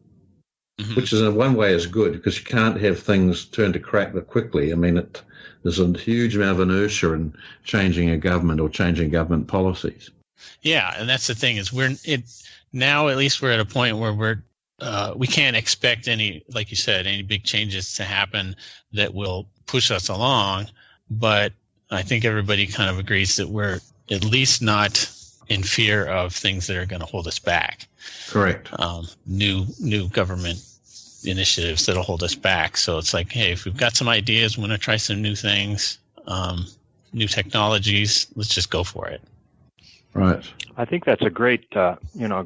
which is in one way is good because you can't have things turn to crap quickly. There's a huge amount of inertia in changing a government or changing government policies. Yeah, and that's the thing is now at least we're at a point where we can't expect any, like you said, any big changes to happen that will push us along. But I think everybody kind of agrees that we're at least not in fear of things that are going to hold us back. Correct. New government initiatives that'll hold us back. So it's like, hey, if we've got some ideas, we want to try some new things, new technologies, let's just go for it. Right. I think that's a great,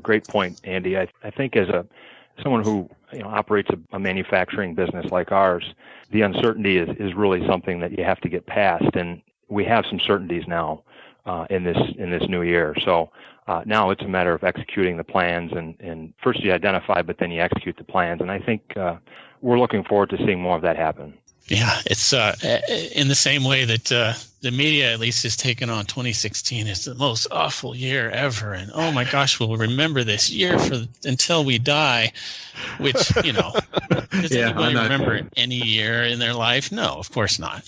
great point, Andy. I think as someone who operates a manufacturing business like ours, the uncertainty is really something that you have to get past, and we have some certainties now in this new year. So now it's a matter of executing the plans, and first you identify, but then you execute the plans. And I think we're looking forward to seeing more of that happen. Yeah, it's in the same way that the media at least has taken on 2016 as the most awful year ever, and oh my gosh, we'll remember this year until we die. Which does anybody remember any year in their life? No, of course not.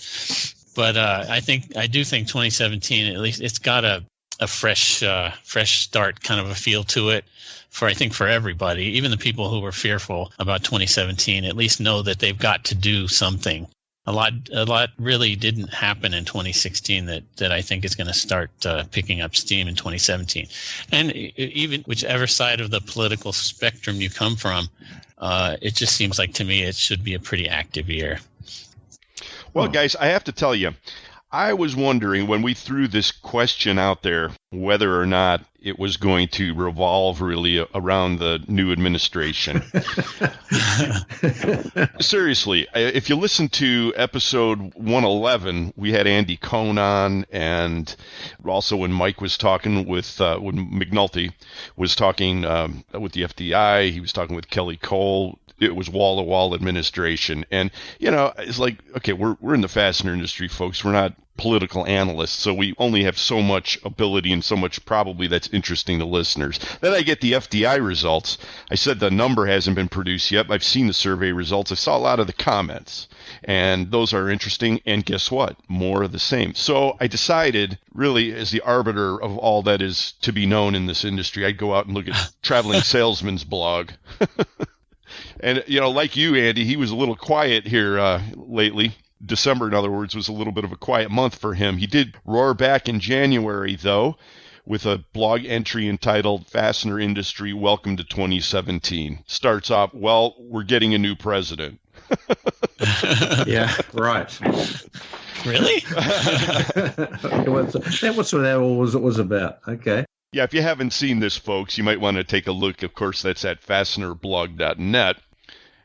But I do think 2017 at least it's got a fresh start kind of a feel to it I think for everybody, even the people who were fearful about 2017, at least know that they've got to do something. A lot really didn't happen in 2016 that I think is going to start picking up steam in 2017. And even whichever side of the political spectrum you come from, it just seems like to me it should be a pretty active year. Well, guys, I have to tell you, I was wondering when we threw this question out there whether or not it was going to revolve really around the new administration. Seriously, if you listen to episode 111, we had Andy Cohn on, and also when Mike was talking with, when McNulty was talking with the FDI, he was talking with Kelly Cole. It was wall-to-wall administration. And, it's like, okay, we're in the fastener industry, folks. We're not political analysts, so we only have so much ability and so much probably that's interesting to listeners. Then I get the FDI results. I said the number hasn't been produced yet. I've seen the survey results. I saw a lot of the comments, and those are interesting. And guess what? More of the same. So I decided, really, as the arbiter of all that is to be known in this industry, I'd go out and look at Traveling Salesman's blog. And, like you, Andy, he was a little quiet here lately. December, in other words, was a little bit of a quiet month for him. He did roar back in January, though, with a blog entry entitled Fastener Industry Welcome to 2017. Starts off, well, we're getting a new president. Yeah, right. Really? That's what that was about. Okay. Yeah, if you haven't seen this, folks, you might want to take a look. Of course, that's at fastenerblog.net.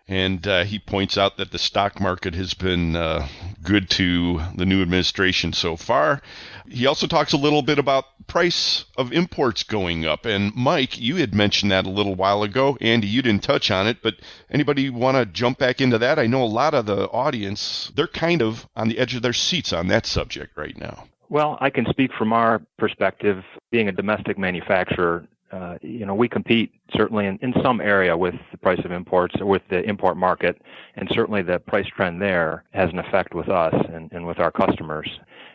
And he points out that the stock market has been good to the new administration so far. He also talks a little bit about price of imports going up. And Mike, you had mentioned that a little while ago. Andy, you didn't touch on it, but anybody want to jump back into that? I know a lot of the audience, they're kind of on the edge of their seats on that subject right now. Well, I can speak from our perspective, being a domestic manufacturer. We compete certainly in some area with the price of imports or with the import market, and certainly the price trend there has an effect with us and with our customers.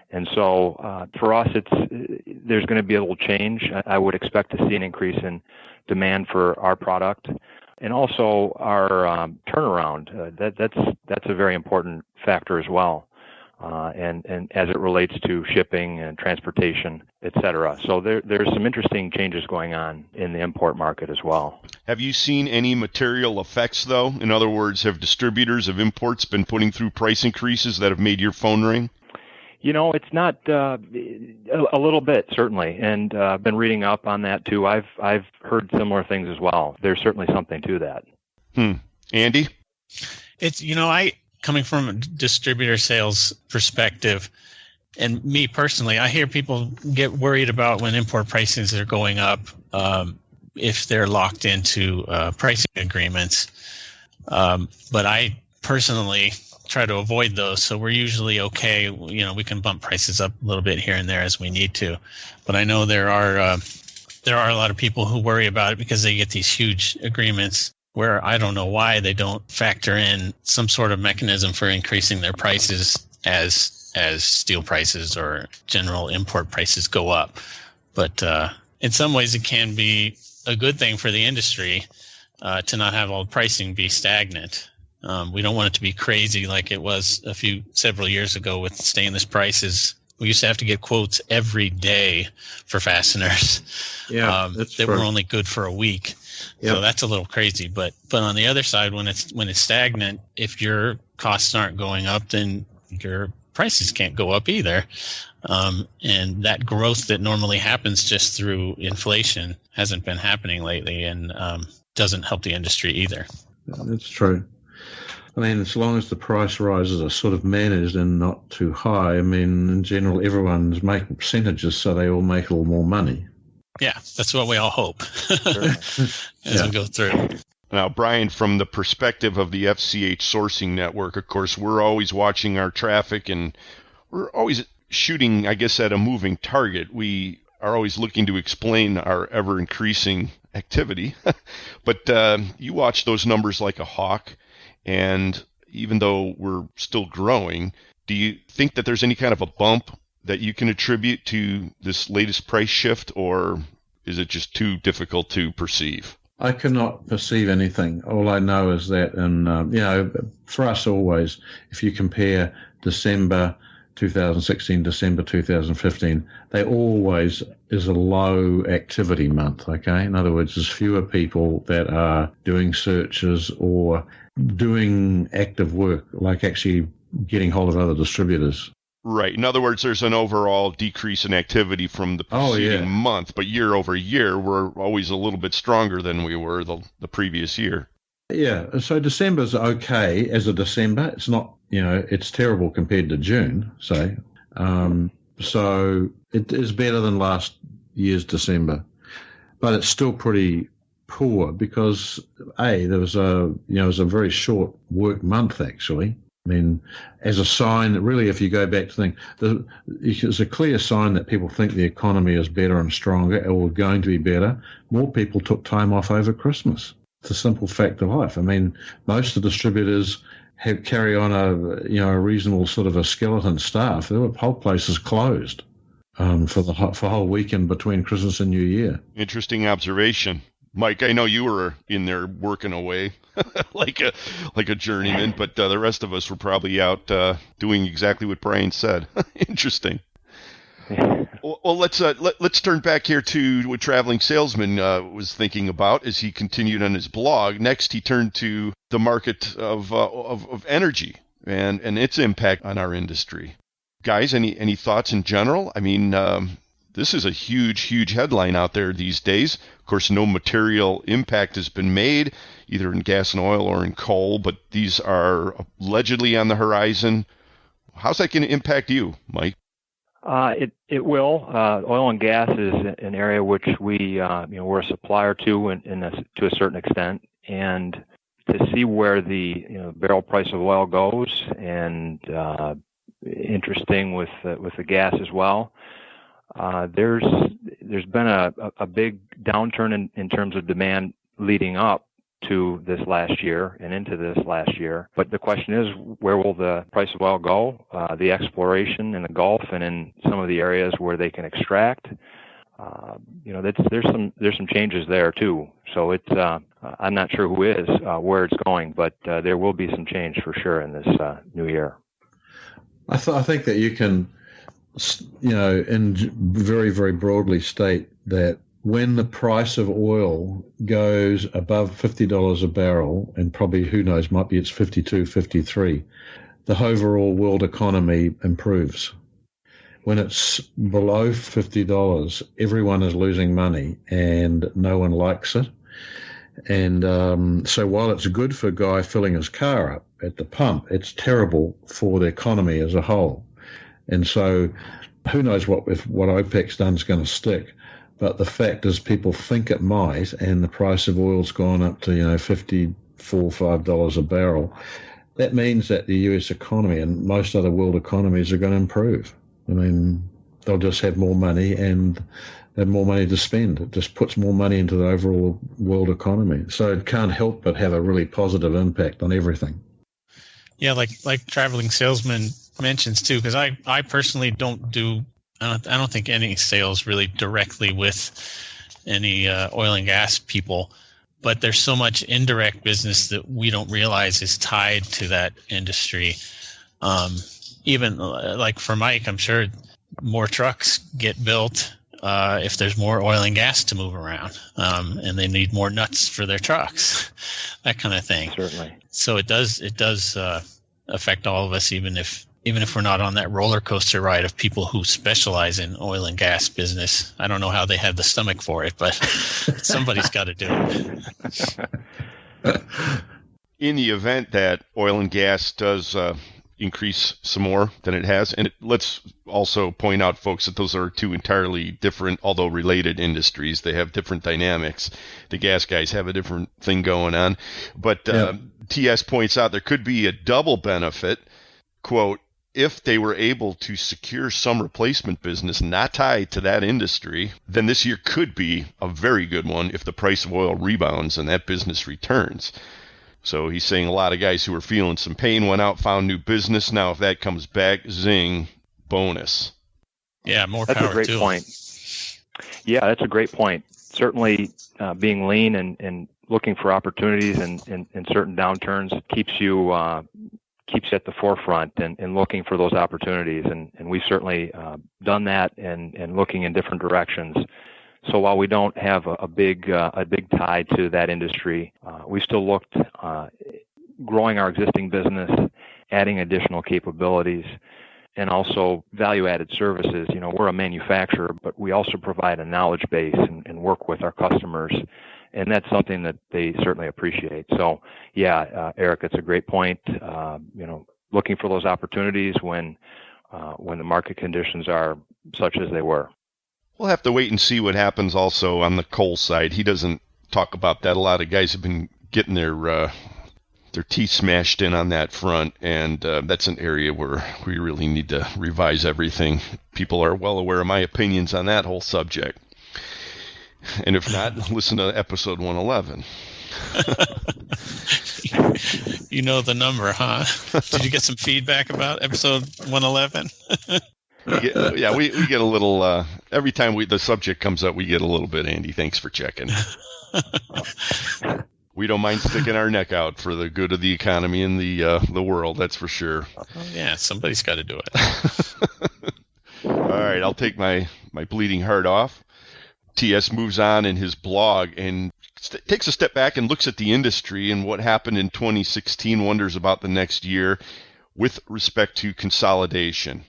And so for us, there's going to be a little change. I would expect to see an increase in demand for our product, and also our turnaround. That's a very important factor as well. And as it relates to shipping and transportation, et cetera. So there's some interesting changes going on in the import market as well. Have you seen any material effects, though? In other words, have distributors of imports been putting through price increases that have made your phone ring? It's not a little bit, certainly, and I've been reading up on that, too. I've heard similar things as well. There's certainly something to that. Andy? It's, coming from a distributor sales perspective, and me personally, I hear people get worried about when import prices are going up, if they're locked into pricing agreements. But I personally try to avoid those, so we're usually okay. We can bump prices up a little bit here and there as we need to. But I know there are a lot of people who worry about it because they get these huge agreements where I don't know why they don't factor in some sort of mechanism for increasing their prices as steel prices or general import prices go up. But in some ways, it can be a good thing for the industry to not have all the pricing be stagnant. We don't want it to be crazy like it was several years ago with stainless prices. We used to have to get quotes every day for fasteners. Yeah, that's that were only good for a week. Yep. So that's a little crazy. But on the other side, when it's stagnant, if your costs aren't going up, then your prices can't go up either. And that growth that normally happens just through inflation hasn't been happening lately, and doesn't help the industry either. That's true. I mean, as long as the price rises are sort of managed and not too high, I mean, in general, everyone's making percentages, so they all make a little more money. Yeah, that's what we all hope as we go through. Now, Brian, from the perspective of the FCH sourcing network, of course, we're always watching our traffic, and we're always shooting, I guess, at a moving target. We are always looking to explain our ever-increasing activity. But you watch those numbers like a hawk, and even though we're still growing, do you think that there's any kind of a bump that you can attribute to this latest price shift, or is it just too difficult to perceive? I cannot perceive anything. All I know is that, for us always, if you compare December 2016, December 2015, they always is a low activity month, okay? In other words, there's fewer people that are doing searches or doing active work, like actually getting hold of other distributors. Right. In other words, there's an overall decrease in activity from the preceding month, but year over year, we're always a little bit stronger than we were the previous year. Yeah. So December's okay as a December. It's not, it's terrible compared to June, say. So it is better than last year's December, but it's still pretty poor because there was it was a very short work month actually. I mean, as a sign that really, if you go back to think, there's a clear sign that people think the economy is better and stronger or going to be better. More people took time off over Christmas. It's a simple fact of life. I mean, most of the distributors carry on a reasonable sort of a skeleton staff. There were whole places closed for a whole weekend between Christmas and New Year. Interesting observation. Mike, I know you were in there working away like a journeyman, but the rest of us were probably out doing exactly what Brian said. Interesting. Well, let's turn back here to what Traveling Salesman was thinking about as he continued on his blog. Next, he turned to the market of energy and its impact on our industry. Guys, any thoughts in general? I mean, this is a huge headline out there these days. Of course, no material impact has been made, either in gas and oil or in coal, but these are allegedly on the horizon. How's that going to impact you, Mike? It will. Oil and gas is an area which we're a supplier to to a certain extent, and to see where the barrel price of oil goes, and interesting with the gas as well. There's been a big downturn in terms of demand leading up to this last year and into this last year. But the question is, where will the price of oil go? The exploration in the Gulf and in some of the areas where they can extract. There's some changes there too. So it's I'm not sure where it's going, but there will be some change for sure in this new year. I think that you can, and very, very broadly state that when the price of oil goes above $50 a barrel, and probably, who knows, might be it's 52, 53, the overall world economy improves. When it's below $50, everyone is losing money and no one likes it. And so while it's good for a guy filling his car up at the pump, it's terrible for the economy as a whole. And so who knows what OPEC's done is going to stick. But the fact is people think it might, and the price of oil's gone up to, $54, $5 a barrel. That means that the US economy and most other world economies are going to improve. I mean, they'll just have more money and have more money to spend. It just puts more money into the overall world economy. So it can't help but have a really positive impact on everything. Yeah, like Traveling Salesman mentions too, because I personally don't do, I don't think any sales really directly with any oil and gas people, but there's so much indirect business that we don't realize is tied to that industry. Even like for Mike, I'm sure more trucks get built if there's more oil and gas to move around, and they need more nuts for their trucks, that kind of thing. Certainly. So it does affect all of us, even if we're not on that roller coaster ride of people who specialize in oil and gas business. I don't know how they have the stomach for it, but somebody's got to do it. In the event that oil and gas does increase some more than it has, and let's also point out, folks, that those are two entirely different, although related industries. They have different dynamics. The gas guys have a different thing going on. But TS points out there could be a double benefit, quote, if they were able to secure some replacement business not tied to that industry, then this year could be a very good one if the price of oil rebounds and that business returns. So he's saying a lot of guys who were feeling some pain went out, found new business. Now, if that comes back, zing, bonus. Yeah, more That's power a great to point. Yeah, that's a great point. Certainly, being lean and looking for opportunities in certain downturns keeps you at the forefront and looking for those opportunities. And we've certainly done that and looking in different directions. So while we don't have a big tie to that industry, we still looked growing our existing business, adding additional capabilities, and also value-added services. You know, we're a manufacturer, but we also provide a knowledge base and work with our customers, and that's something that they certainly appreciate. So, yeah, Eric, it's a great point. Looking for those opportunities when the market conditions are such as they were. We'll have to wait and see what happens also on the coal side. He doesn't talk about that. A lot of guys have been getting their teeth smashed in on that front, and that's an area where we really need to revise everything. People are well aware of my opinions on that whole subject. And if not, listen to episode 111. You know the number, huh? Did you get some feedback about episode 111? We get a little, every time the subject comes up, we get a little bit, Andy. Thanks for checking. We don't mind sticking our neck out for the good of the economy and the world, that's for sure. Oh, yeah, somebody's got to do it. All right, I'll take my bleeding heart off. TS moves on in his blog and takes a step back and looks at the industry and what happened in 2016, wonders about the next year with respect to consolidation.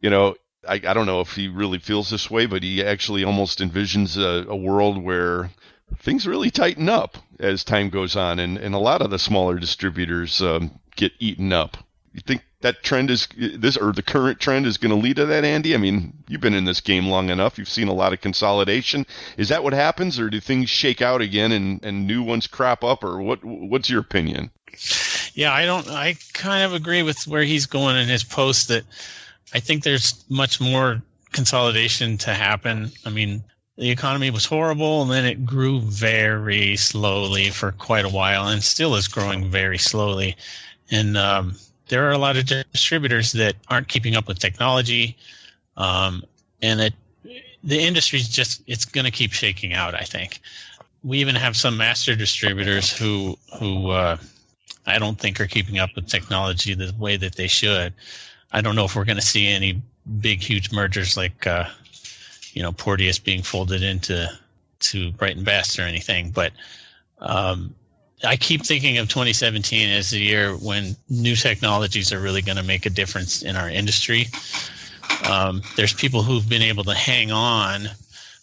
You know, I don't know if he really feels this way, but he actually almost envisions a world where things really tighten up as time goes on, and a lot of the smaller distributors get eaten up. You think that trend the current trend is going to lead to that, Andy? I mean, you've been in this game long enough. You've seen a lot of consolidation. Is that what happens, or do things shake out again and new ones crop up, or what's your opinion? Yeah, I kind of agree with where he's going in his post that I think there's much more consolidation to happen. I mean, the economy was horrible, and then it grew very slowly for quite a while, and still is growing very slowly. And there are a lot of distributors that aren't keeping up with technology, and that the industry's it's going to keep shaking out, I think. We even have some master distributors who I don't think are keeping up with technology the way that they should. I don't know if we're going to see any big, huge mergers like, Porteous being folded into Bright & Best or anything. But I keep thinking of 2017 as the year when new technologies are really going to make a difference in our industry. There's people who've been able to hang on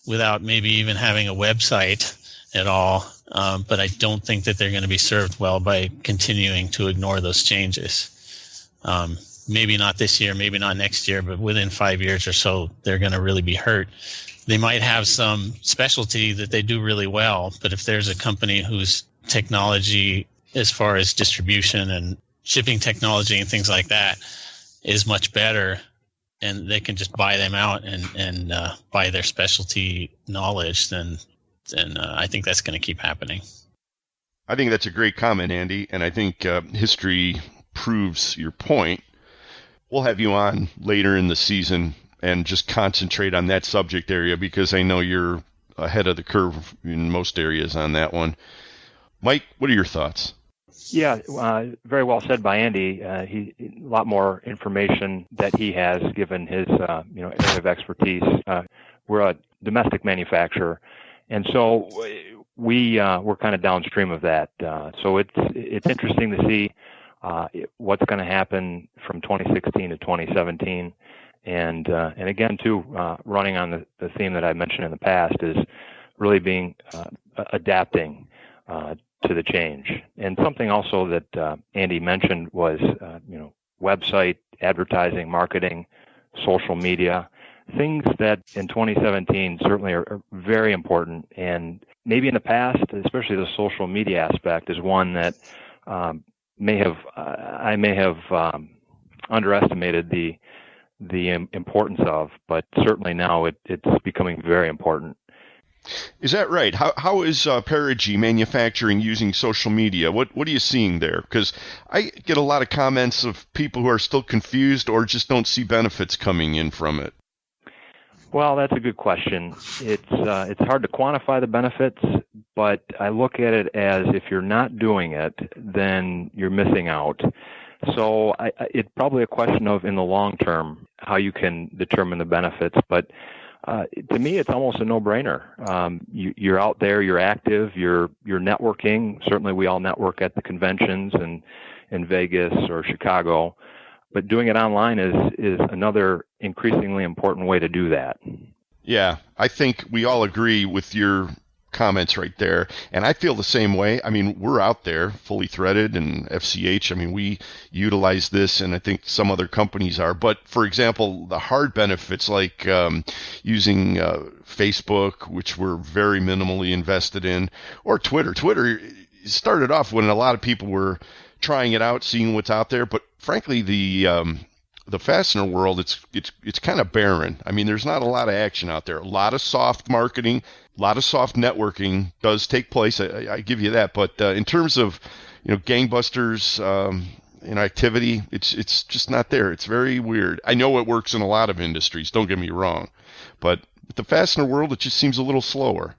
without maybe even having a website at all. But I don't think that they're going to be served well by continuing to ignore those changes. Maybe not this year, maybe not next year, but within 5 years or so, they're going to really be hurt. They might have some specialty that they do really well, but if there's a company whose technology, as far as distribution and shipping technology and things like that, is much better, and they can just buy them out and buy their specialty knowledge, then I think that's going to keep happening. I think that's a great comment, Andy, and I think history proves your point. We'll have you on later in the season and just concentrate on that subject area because I know you're ahead of the curve in most areas on that one. Mike, what are your thoughts? Yeah, very well said by Andy. A lot more information that he has given his area of expertise. We're a domestic manufacturer, and so we're kind of downstream of that. So it's interesting to see what's going to happen from 2016 to 2017, and again too, running on the theme that I mentioned in the past is really being adapting to the change. And something also that Andy mentioned was website advertising, marketing, social media, things that in 2017 certainly are very important. And maybe in the past, especially the social media aspect, is one that I may have underestimated the importance of, but certainly now it's becoming very important. Is that right? How is Perigee Manufacturing using social media? What are you seeing there? Because I get a lot of comments of people who are still confused or just don't see benefits coming in from it. Well, that's a good question. It's hard to quantify the benefits, but I look at it as if you're not doing it, then you're missing out. So it's probably a question of, in the long term, how you can determine the benefits. But to me, it's almost a no-brainer. You're out there, you're active, you're networking. Certainly, we all network at the conventions and in Vegas or Chicago. But doing it online is another increasingly important way to do that. Yeah, I think we all agree with your comments right there, and I feel the same way. I mean, we're out there, Fully Threaded and FCH. I mean, we utilize this, and I think some other companies are. But, for example, the hard benefits like using Facebook, which we're very minimally invested in, or Twitter. Twitter started off when a lot of people were trying it out, seeing what's out there, but frankly, the fastener world, it's kind of barren. I mean, there's not a lot of action out there. A lot of soft marketing, a lot of soft networking does take place. I give you that, but in terms of gangbusters, activity, it's just not there. It's very weird. I know it works in a lot of industries. Don't get me wrong, but the fastener world, it just seems a little slower.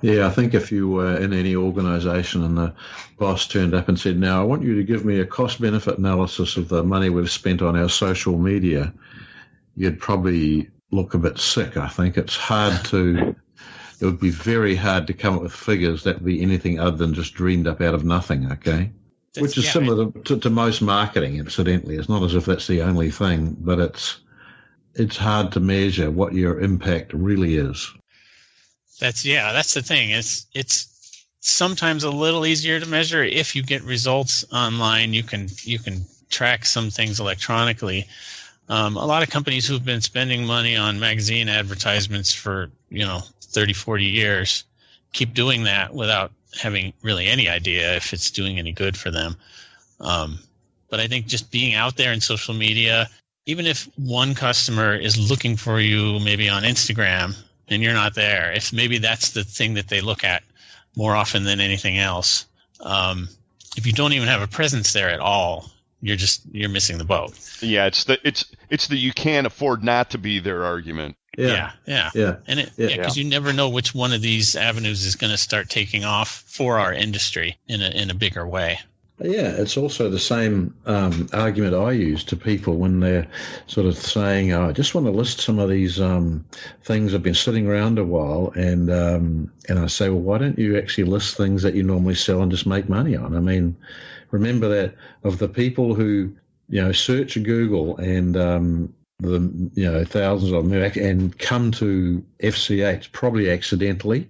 Yeah, I think if you were in any organization and the boss turned up and said, now I want you to give me a cost-benefit analysis of the money we've spent on our social media, you'd probably look a bit sick. I think it would be very hard to come up with figures that would be anything other than just dreamed up out of nothing, okay? Which is similar to most marketing, incidentally. It's not as if that's the only thing, but it's hard to measure what your impact really is. That's the thing. It's sometimes a little easier to measure if you get results online. You can track some things electronically. A lot of companies who've been spending money on magazine advertisements for 30, 40 years keep doing that without having really any idea if it's doing any good for them. But I think just being out there in social media, even if one customer is looking for you maybe on Instagram and you're not there, if maybe that's the thing that they look at more often than anything else, if you don't even have a presence there at all, you're missing the boat. Yeah, it's the you can't afford not to be there argument. Yeah. And because you never know which one of these avenues is going to start taking off for our industry in a bigger way. Yeah, it's also the same argument I use to people when they're sort of saying, I just want to list some of these things that have been sitting around a while, and I say, well, why don't you actually list things that you normally sell and just make money on? I mean, remember that of the people who search Google and thousands of them and come to FCH probably accidentally,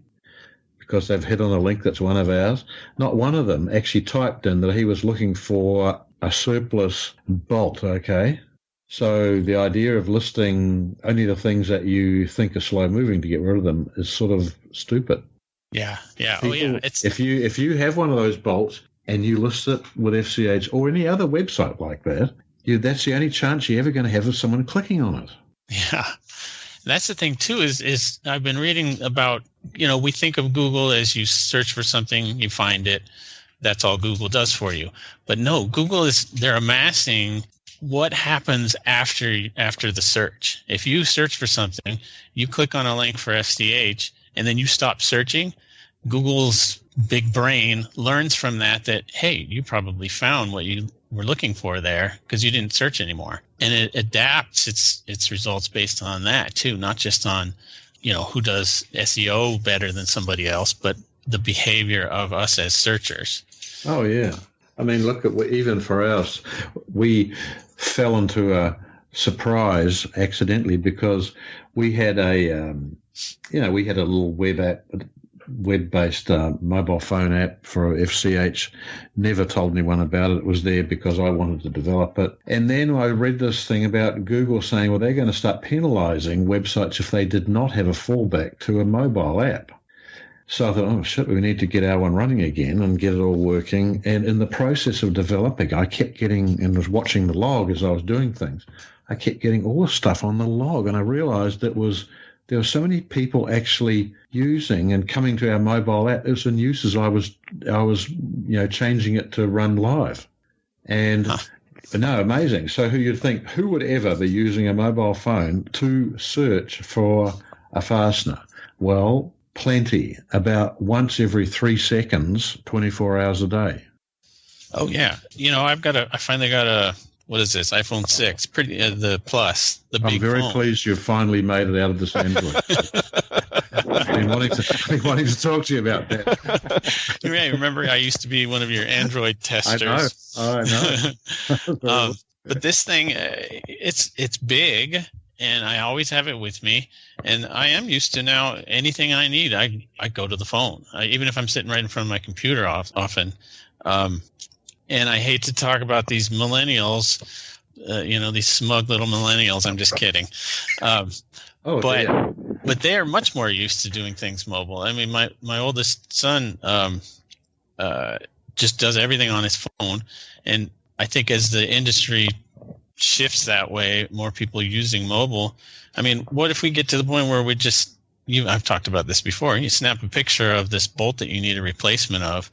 because they've hit on a link that's one of ours. Not one of them actually typed in that he was looking for a surplus bolt, okay? So the idea of listing only the things that you think are slow-moving to get rid of them is sort of stupid. Yeah. People, if you have one of those bolts and you list it with FCH or any other website like that, that's the only chance you're ever going to have of someone clicking on it. Yeah. That's the thing, too, is I've been reading about, we think of Google as you search for something, you find it. That's all Google does for you. But no, Google they're amassing what happens after the search. If you search for something, you click on a link for SDH, and then you stop searching, Google's big brain learns from that, hey, you probably found what you were looking for there because you didn't search anymore. And it adapts its results based on that too, not just on, who does SEO better than somebody else, but the behavior of us as searchers. Oh, yeah. I mean, look at even for us, we fell into a surprise accidentally because we had a little web-based mobile phone app for FCH. Never told anyone about it. It was there because I wanted to develop it. And then I read this thing about Google saying, well, they're going to start penalizing websites if they did not have a fallback to a mobile app. So I thought, oh, shit, we need to get our one running again and get it all working. And in the process of developing, I kept getting, and was watching the log as I was doing things, I kept getting all the stuff on the log. And I realized there were so many people actually using and coming to our mobile app. It was in use as I was changing it to run live. And No, amazing. So who would ever be using a mobile phone to search for a fastener? Well, plenty. About once every 3 seconds, 24 hours a day. Oh yeah. I finally got a, what is this? iPhone 6, the Plus, the big phone. I'm very pleased you've finally made it out of this Android. I've been wanting to talk to you about that. Yeah, remember I used to be one of your Android testers. I know. But this thing, it's big, and I always have it with me. And I am used to now anything I need, I go to the phone, even if I'm sitting right in front of my computer often. And I hate to talk about these millennials, these smug little millennials. I'm just kidding. But they are much more used to doing things mobile. I mean, my oldest son just does everything on his phone. And I think as the industry shifts that way, more people using mobile. I mean, what if we get to the point where I've talked about this before, you snap a picture of this bolt that you need a replacement of.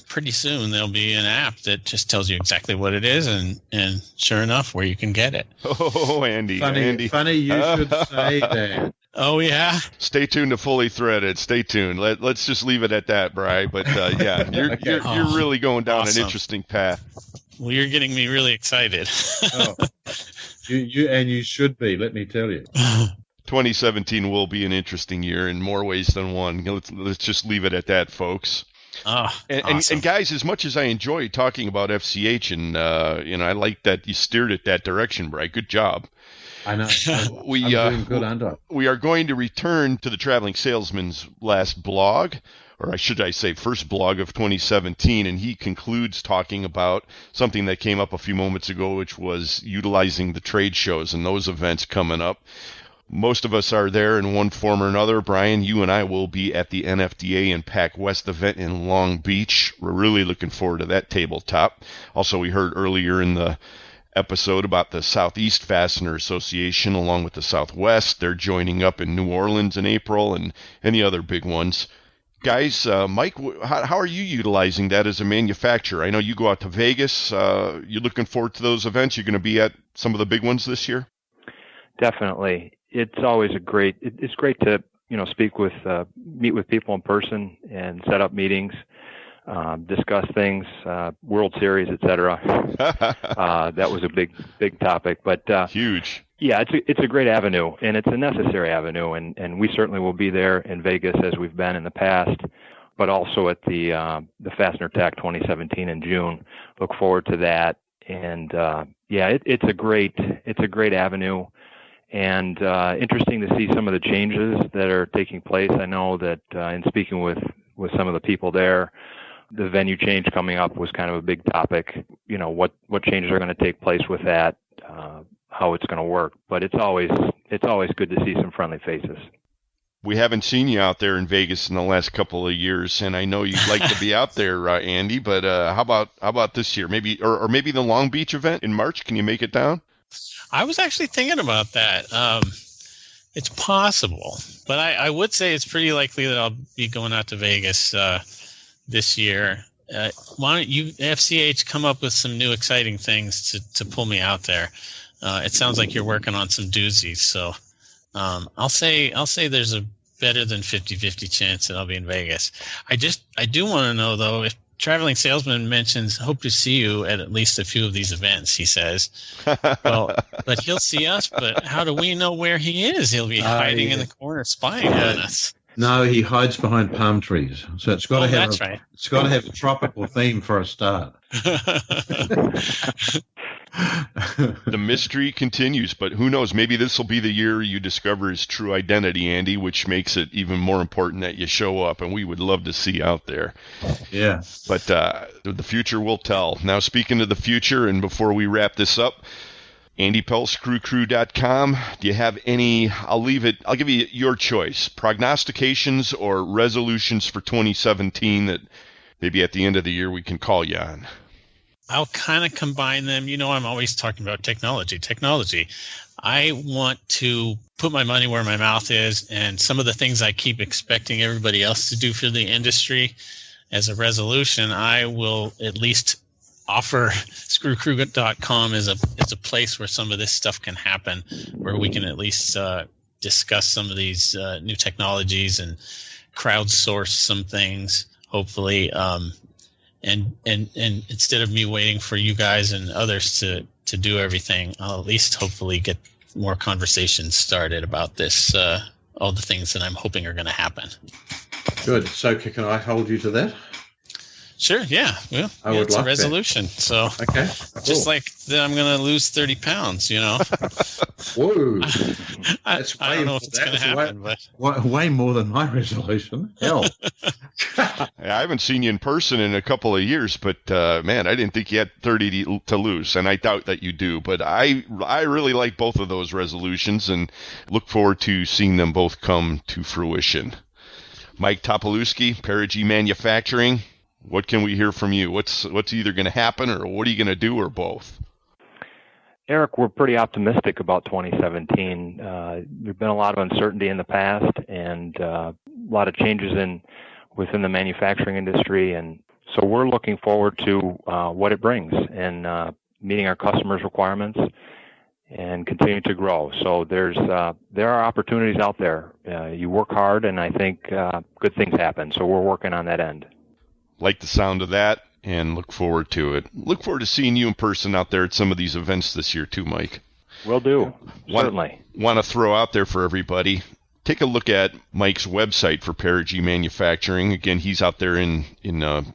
Pretty soon there'll be an app that just tells you exactly what it is and sure enough where you can get it. Oh, Andy. Funny you should say that. Oh, yeah. Stay tuned to Fully Threaded. Stay tuned. Let's just leave it at that, Bri. But yeah, you're really going down an interesting path. Well, you're getting me really excited. You should be, let me tell you. 2017 will be an interesting year in more ways than one. Let's just leave it at that, folks. Awesome. And guys, as much as I enjoy talking about FCH, and I like that you steered it that direction, Bri. Good job. I know. I'm doing good, aren't I? We are going to return to the Traveling Salesman's last blog, or should I say first blog of 2017, and he concludes talking about something that came up a few moments ago, which was utilizing the trade shows and those events coming up. Most of us are there in one form or another. Brian, you and I will be at the NFDA and PAC West event in Long Beach. We're really looking forward to that tabletop. Also, we heard earlier in the episode about the Southeast Fastener Association along with the Southwest. They're joining up in New Orleans in April and any other big ones. Guys, Mike, how are you utilizing that as a manufacturer? I know you go out to Vegas. You're looking forward to those events. You're going to be at some of the big ones this year? Definitely. It's always it's great to, meet with people in person and set up meetings, discuss things, World Series, et cetera. That was a big topic, but huge. Yeah, it's a great avenue, and it's a necessary avenue, and we certainly will be there in Vegas as we've been in the past, but also at the Fastener Tech 2017 in June. Look forward to that, and it's a great avenue. And interesting to see some of the changes that are taking place. I know that in speaking with some of the people there, the venue change coming up was kind of a big topic. What changes are going to take place with that, how it's going to work. But it's always good to see some friendly faces. We haven't seen you out there in Vegas in the last couple of years, and I know you'd like to be out there, Andy. But how about this year? Maybe or maybe the Long Beach event in March. Can you make it down? I was actually thinking about that. It's possible, but I would say it's pretty likely that I'll be going out to Vegas this year. Why don't you, FCH, come up with some new exciting things to pull me out there? It sounds like you're working on some doozies, so I'll say there's a better than 50-50 chance that I'll be in Vegas. I do want to know, though, if Traveling Salesman mentions hope to see you at least a few of these events, he says. Well, but he'll see us, but how do we know where he is? He'll be hiding in the corner spying on us. No, he hides behind palm trees. So it's got to have It's got to have a tropical theme for a start. The mystery continues, but who knows? Maybe this will be the year you discover his true identity, Andy, which makes it even more important that you show up, and we would love to see you out there. Yeah. But the future will tell. Now, speaking of the future, and before we wrap this up, Andy Pels, screwcrew.com. Do you have any, I'll give you your choice, prognostications or resolutions for 2017 that maybe at the end of the year we can call you on? I'll kind of combine them. I'm always talking about technology. I want to put my money where my mouth is, and some of the things I keep expecting everybody else to do for the industry as a resolution, I will at least offer screwcrew.com as a place where some of this stuff can happen, where we can at least discuss some of these new technologies and crowdsource some things, hopefully. And instead of me waiting for you guys and others to do everything, I'll at least hopefully get more conversations started about this, all the things that I'm hoping are going to happen. Good. So can I hold you to that? Sure, yeah. Well, it's a resolution. That. So, okay, just like that, I'm going to lose 30 pounds, you know. Whoa. I don't know if it's going to happen, but way more than my resolution. Hell. I haven't seen you in person in a couple of years, but man, I didn't think you had 30 to lose, and I doubt that you do. But I really like both of those resolutions and look forward to seeing them both come to fruition. Mike Topolewski, Perigee Manufacturing. What can we hear from you? What's either going to happen, or what are you going to do, or both? Eric, we're pretty optimistic about 2017. There's been a lot of uncertainty in the past, and a lot of changes within the manufacturing industry, and so we're looking forward to what it brings and meeting our customers' requirements and continuing to grow. So there are opportunities out there. You work hard, and I think good things happen. So we're working on that end. Like the sound of that, and look forward to it. Look forward to seeing you in person out there at some of these events this year too, Mike. Will do, certainly. Want to throw out there for everybody, take a look at Mike's website for Perigee Manufacturing. Again, he's out there in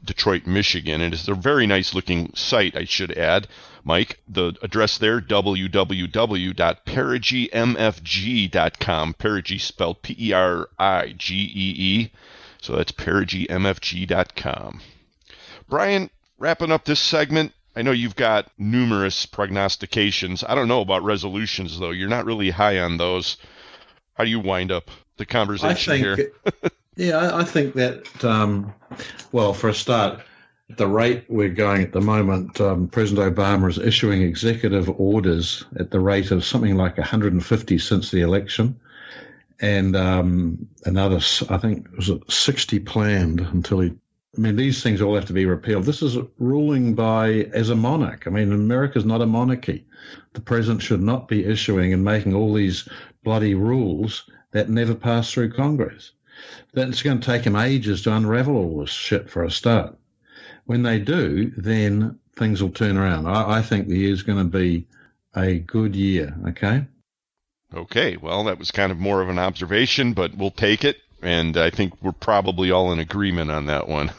Detroit, Michigan, and it's a very nice-looking site, I should add. Mike, the address there, www.perigeemfg.com. Perigee spelled Perigee. So that's perigeemfg.com. Brian, wrapping up this segment, I know you've got numerous prognostications. I don't know about resolutions, though. You're not really high on those. How do you wind up the conversation here? Yeah, I think that, well, for a start, at the rate we're going at the moment, President Obama is issuing executive orders at the rate of something like 150 since the election. And another, I think, was it 60 planned until these things all have to be repealed. This is ruling as a monarch. America's not a monarchy. The president should not be issuing and making all these bloody rules that never pass through Congress. It's going to take him ages to unravel all this shit for a start. When they do, then things will turn around. I think the year's going to be a good year, okay? Okay, well, that was kind of more of an observation, but we'll take it, and I think we're probably all in agreement on that one.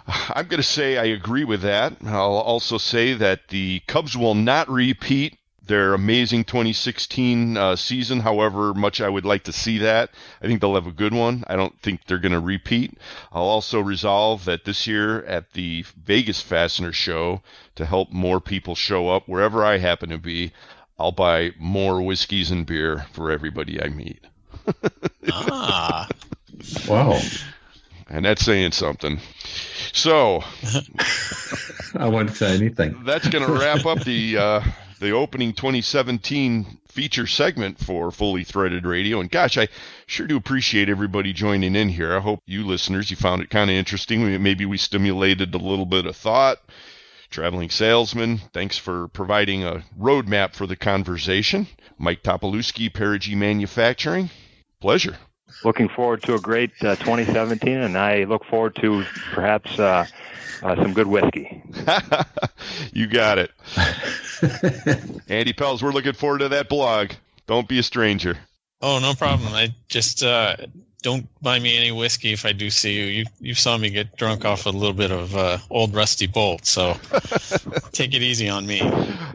I'm going to say I agree with that. I'll also say that the Cubs will not repeat their amazing 2016 season, however much I would like to see that. I think they'll have a good one. I don't think they're going to repeat. I'll also resolve that this year at the Vegas Fastener Show, to help more people show up wherever I happen to be, I'll buy more whiskeys and beer for everybody I meet. Wow. And that's saying something. So I won't say anything. That's going to wrap up the opening 2017 feature segment for Fully Threaded Radio. And gosh, I sure do appreciate everybody joining in here. I hope you listeners, you found it kind of interesting. Maybe we stimulated a little bit of thought. Traveling salesman, thanks for providing a roadmap for the conversation. Mike Topolewski, Perigee Manufacturing. Pleasure. Looking forward to a great 2017, and I look forward to perhaps some good whiskey. You got it. Andy Pels, we're looking forward to that blog. Don't be a stranger. Oh, no problem. I just don't buy me any whiskey if I do see you. You saw me get drunk off a little bit of old rusty bolt, so take it easy on me.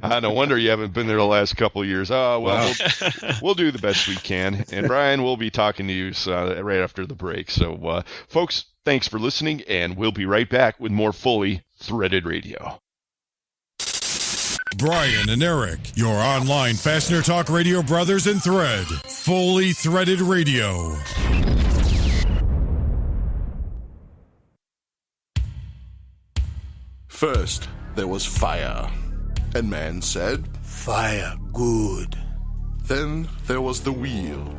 No wonder you haven't been there the last couple of years. Oh, well, wow. We'll do the best we can. And Brian, we'll be talking to you right after the break. So, folks, thanks for listening, and we'll be right back with more Fully Threaded Radio. Brian and Eric, your online Fastener Talk Radio brothers in thread. Fully Threaded Radio. First, there was fire, and man said, "Fire, good." Then there was the wheel,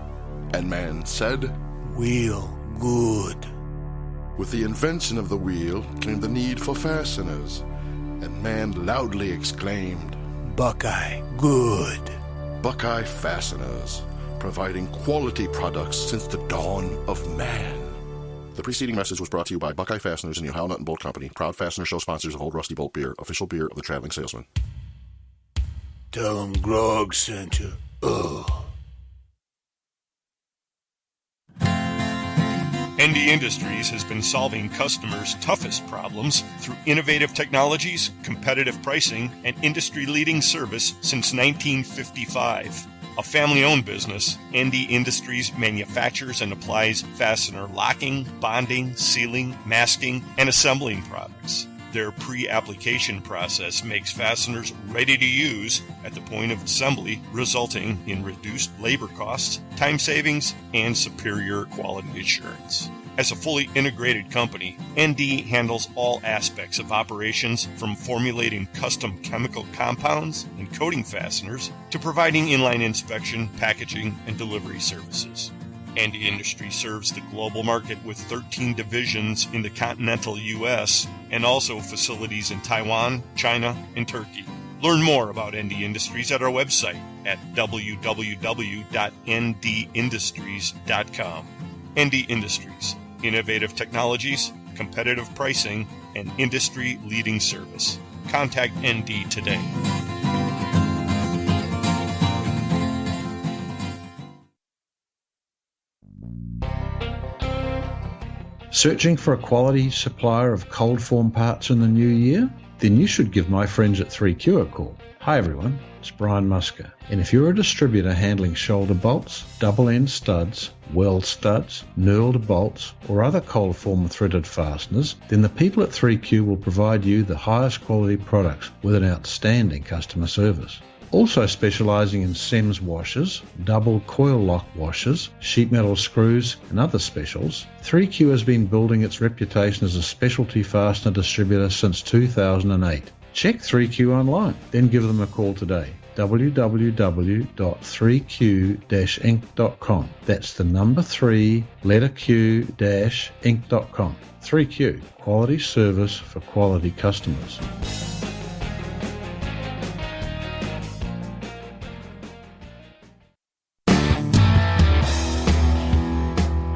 and man said, "Wheel, good." With the invention of the wheel came the need for fasteners, and man loudly exclaimed, Buckeye, good. Buckeye Fasteners, providing quality products since the dawn of man. The preceding message was brought to you by Buckeye Fasteners and the Ohio Nut and Bolt Company, proud Fastener Show sponsors of Old Rusty Bolt Beer, official beer of the Traveling Salesman. Tell them Grog sent you. Ugh. ND Industries has been solving customers' toughest problems through innovative technologies, competitive pricing, and industry-leading service since 1955. A family-owned business, ND Industries manufactures and applies fastener locking, bonding, sealing, masking, and assembling products. Their pre-application process makes fasteners ready to use at the point of assembly, resulting in reduced labor costs, time savings, and superior quality assurance. As a fully integrated company, ND handles all aspects of operations, from formulating custom chemical compounds and coating fasteners to providing inline inspection, packaging, and delivery services. ND Industries serves the global market with 13 divisions in the continental U.S. and also facilities in Taiwan, China, and Turkey. Learn more about ND Industries at our website at www.ndindustries.com. ND Industries, innovative technologies, competitive pricing, and industry-leading service. Contact ND today. Searching for a quality supplier of cold form parts in the new year? Then you should give my friends at 3Q a call. Hi everyone, it's Brian Musker. And if you're a distributor handling shoulder bolts, double end studs, weld studs, knurled bolts, or other cold form threaded fasteners, then the people at 3Q will provide you the highest quality products with an outstanding customer service. Also specialising in SEMS washers, double coil lock washers, sheet metal screws and other specials, 3Q has been building its reputation as a specialty fastener distributor since 2008. Check 3Q online, then give them a call today. www.3q-inc.com. That's the number 3, letter Q-inc.com. 3Q, quality service for quality customers.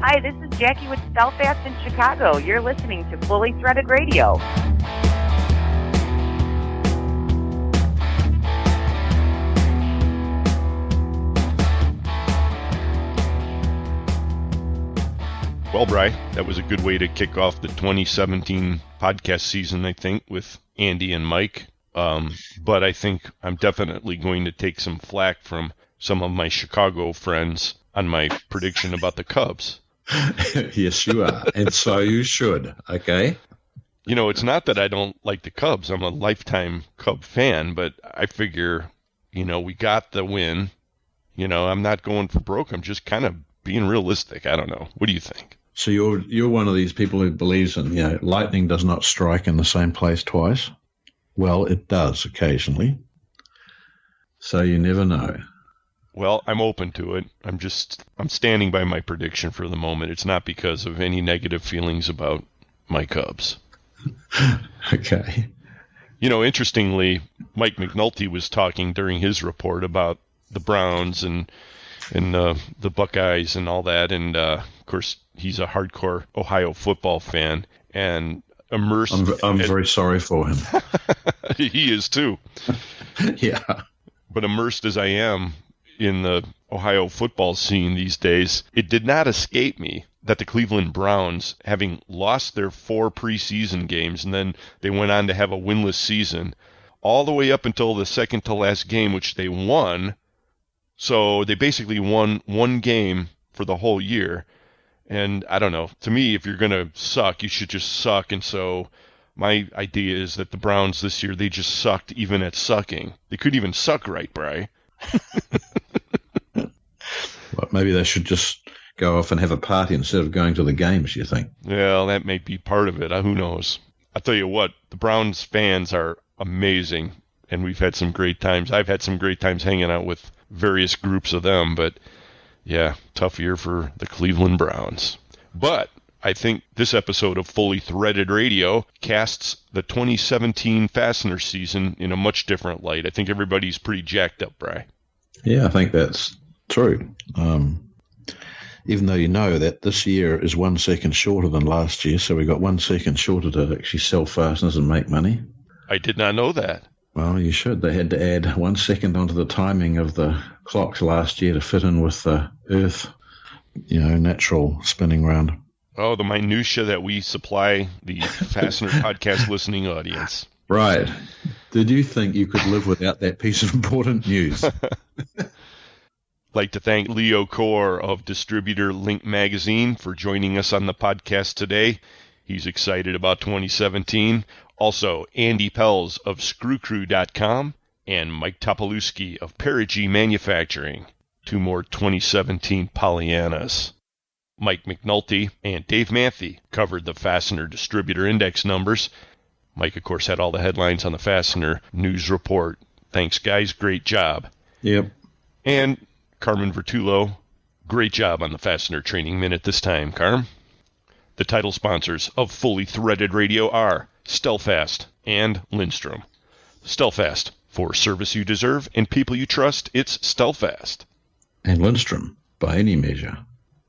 Hi, this is Jackie with Stelfast in Chicago. You're listening to Fully Threaded Radio. Well, Bri, that was a good way to kick off the 2017 podcast season, I think, with Andy and Mike. But I think I'm definitely going to take some flack from some of my Chicago friends on my prediction about the Cubs. Yes, you are. And so you should, okay? You know, it's not that I don't like the Cubs. I'm a lifetime Cub fan, but I figure, you know, we got the win. You know, I'm not going for broke. I'm just kind of being realistic. I don't know. What do you think? So you're one of these people who believes in, you know, lightning does not strike in the same place twice? Well, it does occasionally. So you never know. Well, I'm open to it. I'm standing by my prediction for the moment. It's not because of any negative feelings about my Cubs. Okay. You know, interestingly, Mike McNulty was talking during his report about the Browns and the Buckeyes and all that. And, of course, he's a hardcore Ohio football fan and immersed. I'm very sorry for him. He is, too. Yeah. But immersed as I am in the Ohio football scene these days, it did not escape me that the Cleveland Browns, having lost their 4 preseason games, and then they went on to have a winless season, all the way up until the second to last game, which they won. So they basically won 1 game for the whole year. And I don't know. To me, if you're going to suck, you should just suck. And so my idea is that the Browns this year, they just sucked even at sucking. They couldn't even suck right, Bri. Well, maybe they should just go off and have a party instead of going to the games, you think? Well, that may be part of it. Who knows? I'll tell you what, the Browns fans are amazing, and we've had some great times. I've had some great times hanging out with various groups of them, but yeah, tough year for the Cleveland Browns. But I think this episode of Fully Threaded Radio casts the 2017 Fastener season in a much different light. I think everybody's pretty jacked up, Bri. Yeah, I think that's true. Even though you know that this year is 1 second shorter than last year, so we got 1 second shorter to actually sell fasteners and make money. I did not know that. Well, you should. They had to add 1 second onto the timing of the clocks last year to fit in with the Earth, natural spinning round. Oh, the minutia that we supply the Fastener podcast listening audience. Right. Did you think you could live without that piece of important news? Like to thank Leo Coar of distributor Link Magazine for joining us on the podcast today. He's excited about 2017. Also, Andy Pels of ScrewCrew.com and Mike Topolewski of Perigee Manufacturing. 2 more 2017 Pollyannas. Mike McNulty and Dave Manthey covered the Fastener Distributor Index numbers. Mike, of course, had all the headlines on the Fastener News Report. Thanks, guys. Great job. Yep. And Carmen Vertullo, great job on the Fastener Training Minute this time, Carm. The title sponsors of Fully Threaded Radio are Stelfast and Lindstrom. Stelfast, for service you deserve and people you trust, it's Stelfast. And Lindstrom, by any measure.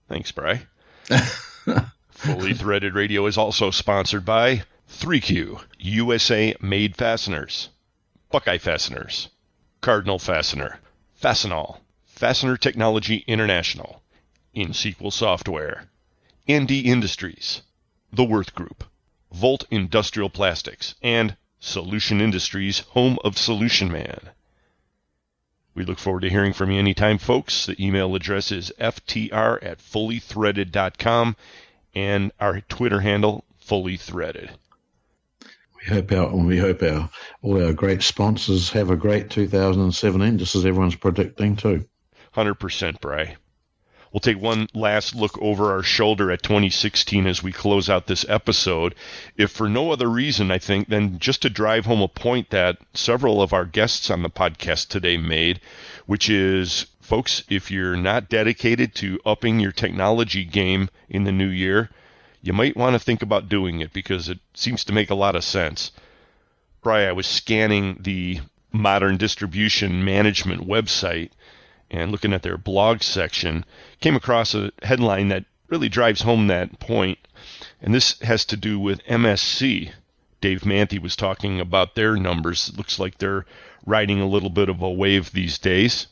Thanks, Bri. Fully Threaded Radio is also sponsored by 3Q, USA-made fasteners, Buckeye Fasteners, Cardinal Fastener, Fastenal, Fastener Technology International, InSequel Software, ND Industries, The Worth Group, Volt Industrial Plastics, and Solution Industries, home of Solution Man. We look forward to hearing from you anytime, folks. The email address is ftr@fullythreaded.com, and our Twitter handle, fullythreaded. We hope all our great sponsors have a great 2017, just as everyone's predicting too. 100%, Bri. We'll take one last look over our shoulder at 2016 as we close out this episode, if for no other reason, I think, than just to drive home a point that several of our guests on the podcast today made, which is, folks, if you're not dedicated to upping your technology game in the new year, you might want to think about doing it because it seems to make a lot of sense. Bri, I was scanning the Modern Distribution Management website and looking at their blog section, came across a headline that really drives home that point. And this has to do with MSC. Dave Manthey was talking about their numbers. It looks like they're riding a little bit of a wave these days.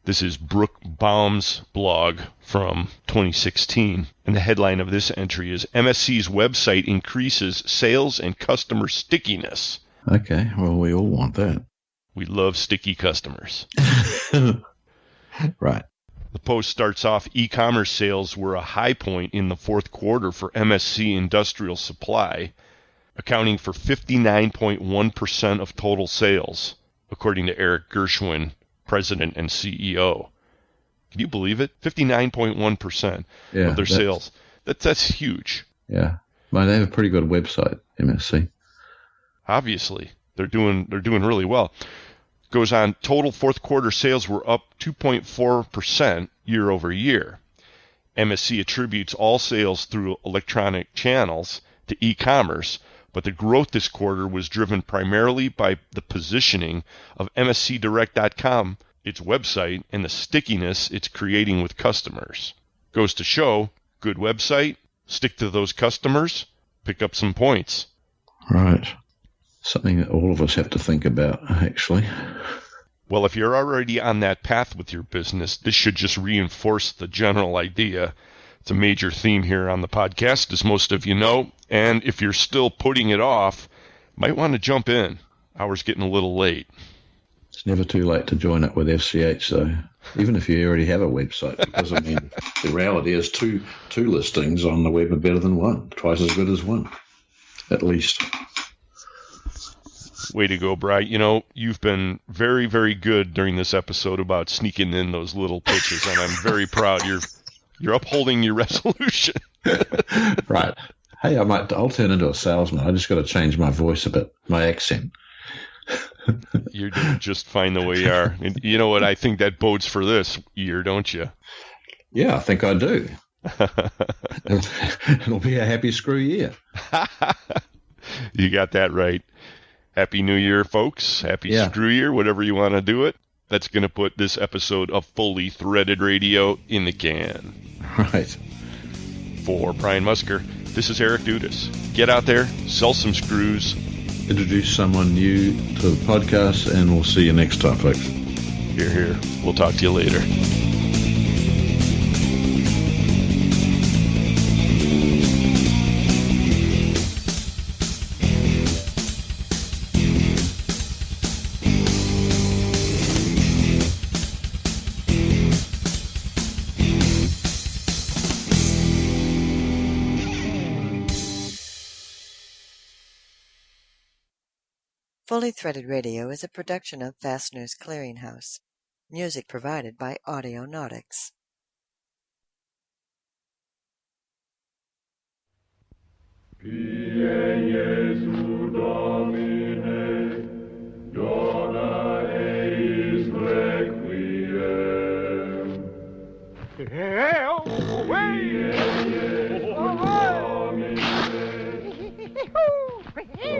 This is Brooke Baum's blog from 2016. And the headline of this entry is MSC's website increases sales and customer stickiness. Okay, well, we all want that. We love sticky customers. Right. The post starts off, e-commerce sales were a high point in the fourth quarter for MSC Industrial Supply, accounting for 59.1% of total sales, according to Eric Gershwin, president and CEO. Can you believe it? 59.1% of their sales. That's huge. Yeah. Well, they have a pretty good website, MSC. Obviously. They're doing really well. Goes on, total fourth quarter sales were up 2.4% year over year. MSC attributes all sales through electronic channels to e-commerce, but the growth this quarter was driven primarily by the positioning of MSCDirect.com, its website, and the stickiness it's creating with customers. Goes to show, good website, stick to those customers, pick up some points. Right. Something that all of us have to think about, actually. Well, if you're already on that path with your business, this should just reinforce the general idea. It's a major theme here on the podcast, as most of you know. And if you're still putting it off, might want to jump in. Hour's getting a little late. It's never too late to join up with FCH, though, even if you already have a website. Because, I mean, the reality is two listings on the web are better than one, twice as good as one, at least. Way to go, Bri. You know, you've been very, very good during this episode about sneaking in those little pitches, and I'm very proud. You're upholding your resolution. Right. Hey, I'll turn into a salesman. I just got to change my voice a bit, my accent. You're doing just fine the way you are. And you know what? I think that bodes for this year, don't you? Yeah, I think I do. It'll be a happy screw year. You got that right. Happy New Year, folks. Happy screw year, whatever you want to do it. That's going to put this episode of Fully Threaded Radio in the can. Right. For Brian Musker, this is Eric Dudas. Get out there, sell some screws. Introduce someone new to the podcast, and we'll see you next time, folks. Hear, hear. We'll talk to you later. Fully Threaded Radio is a production of Fastener's Clearinghouse. Music provided by Audionautics. Hey,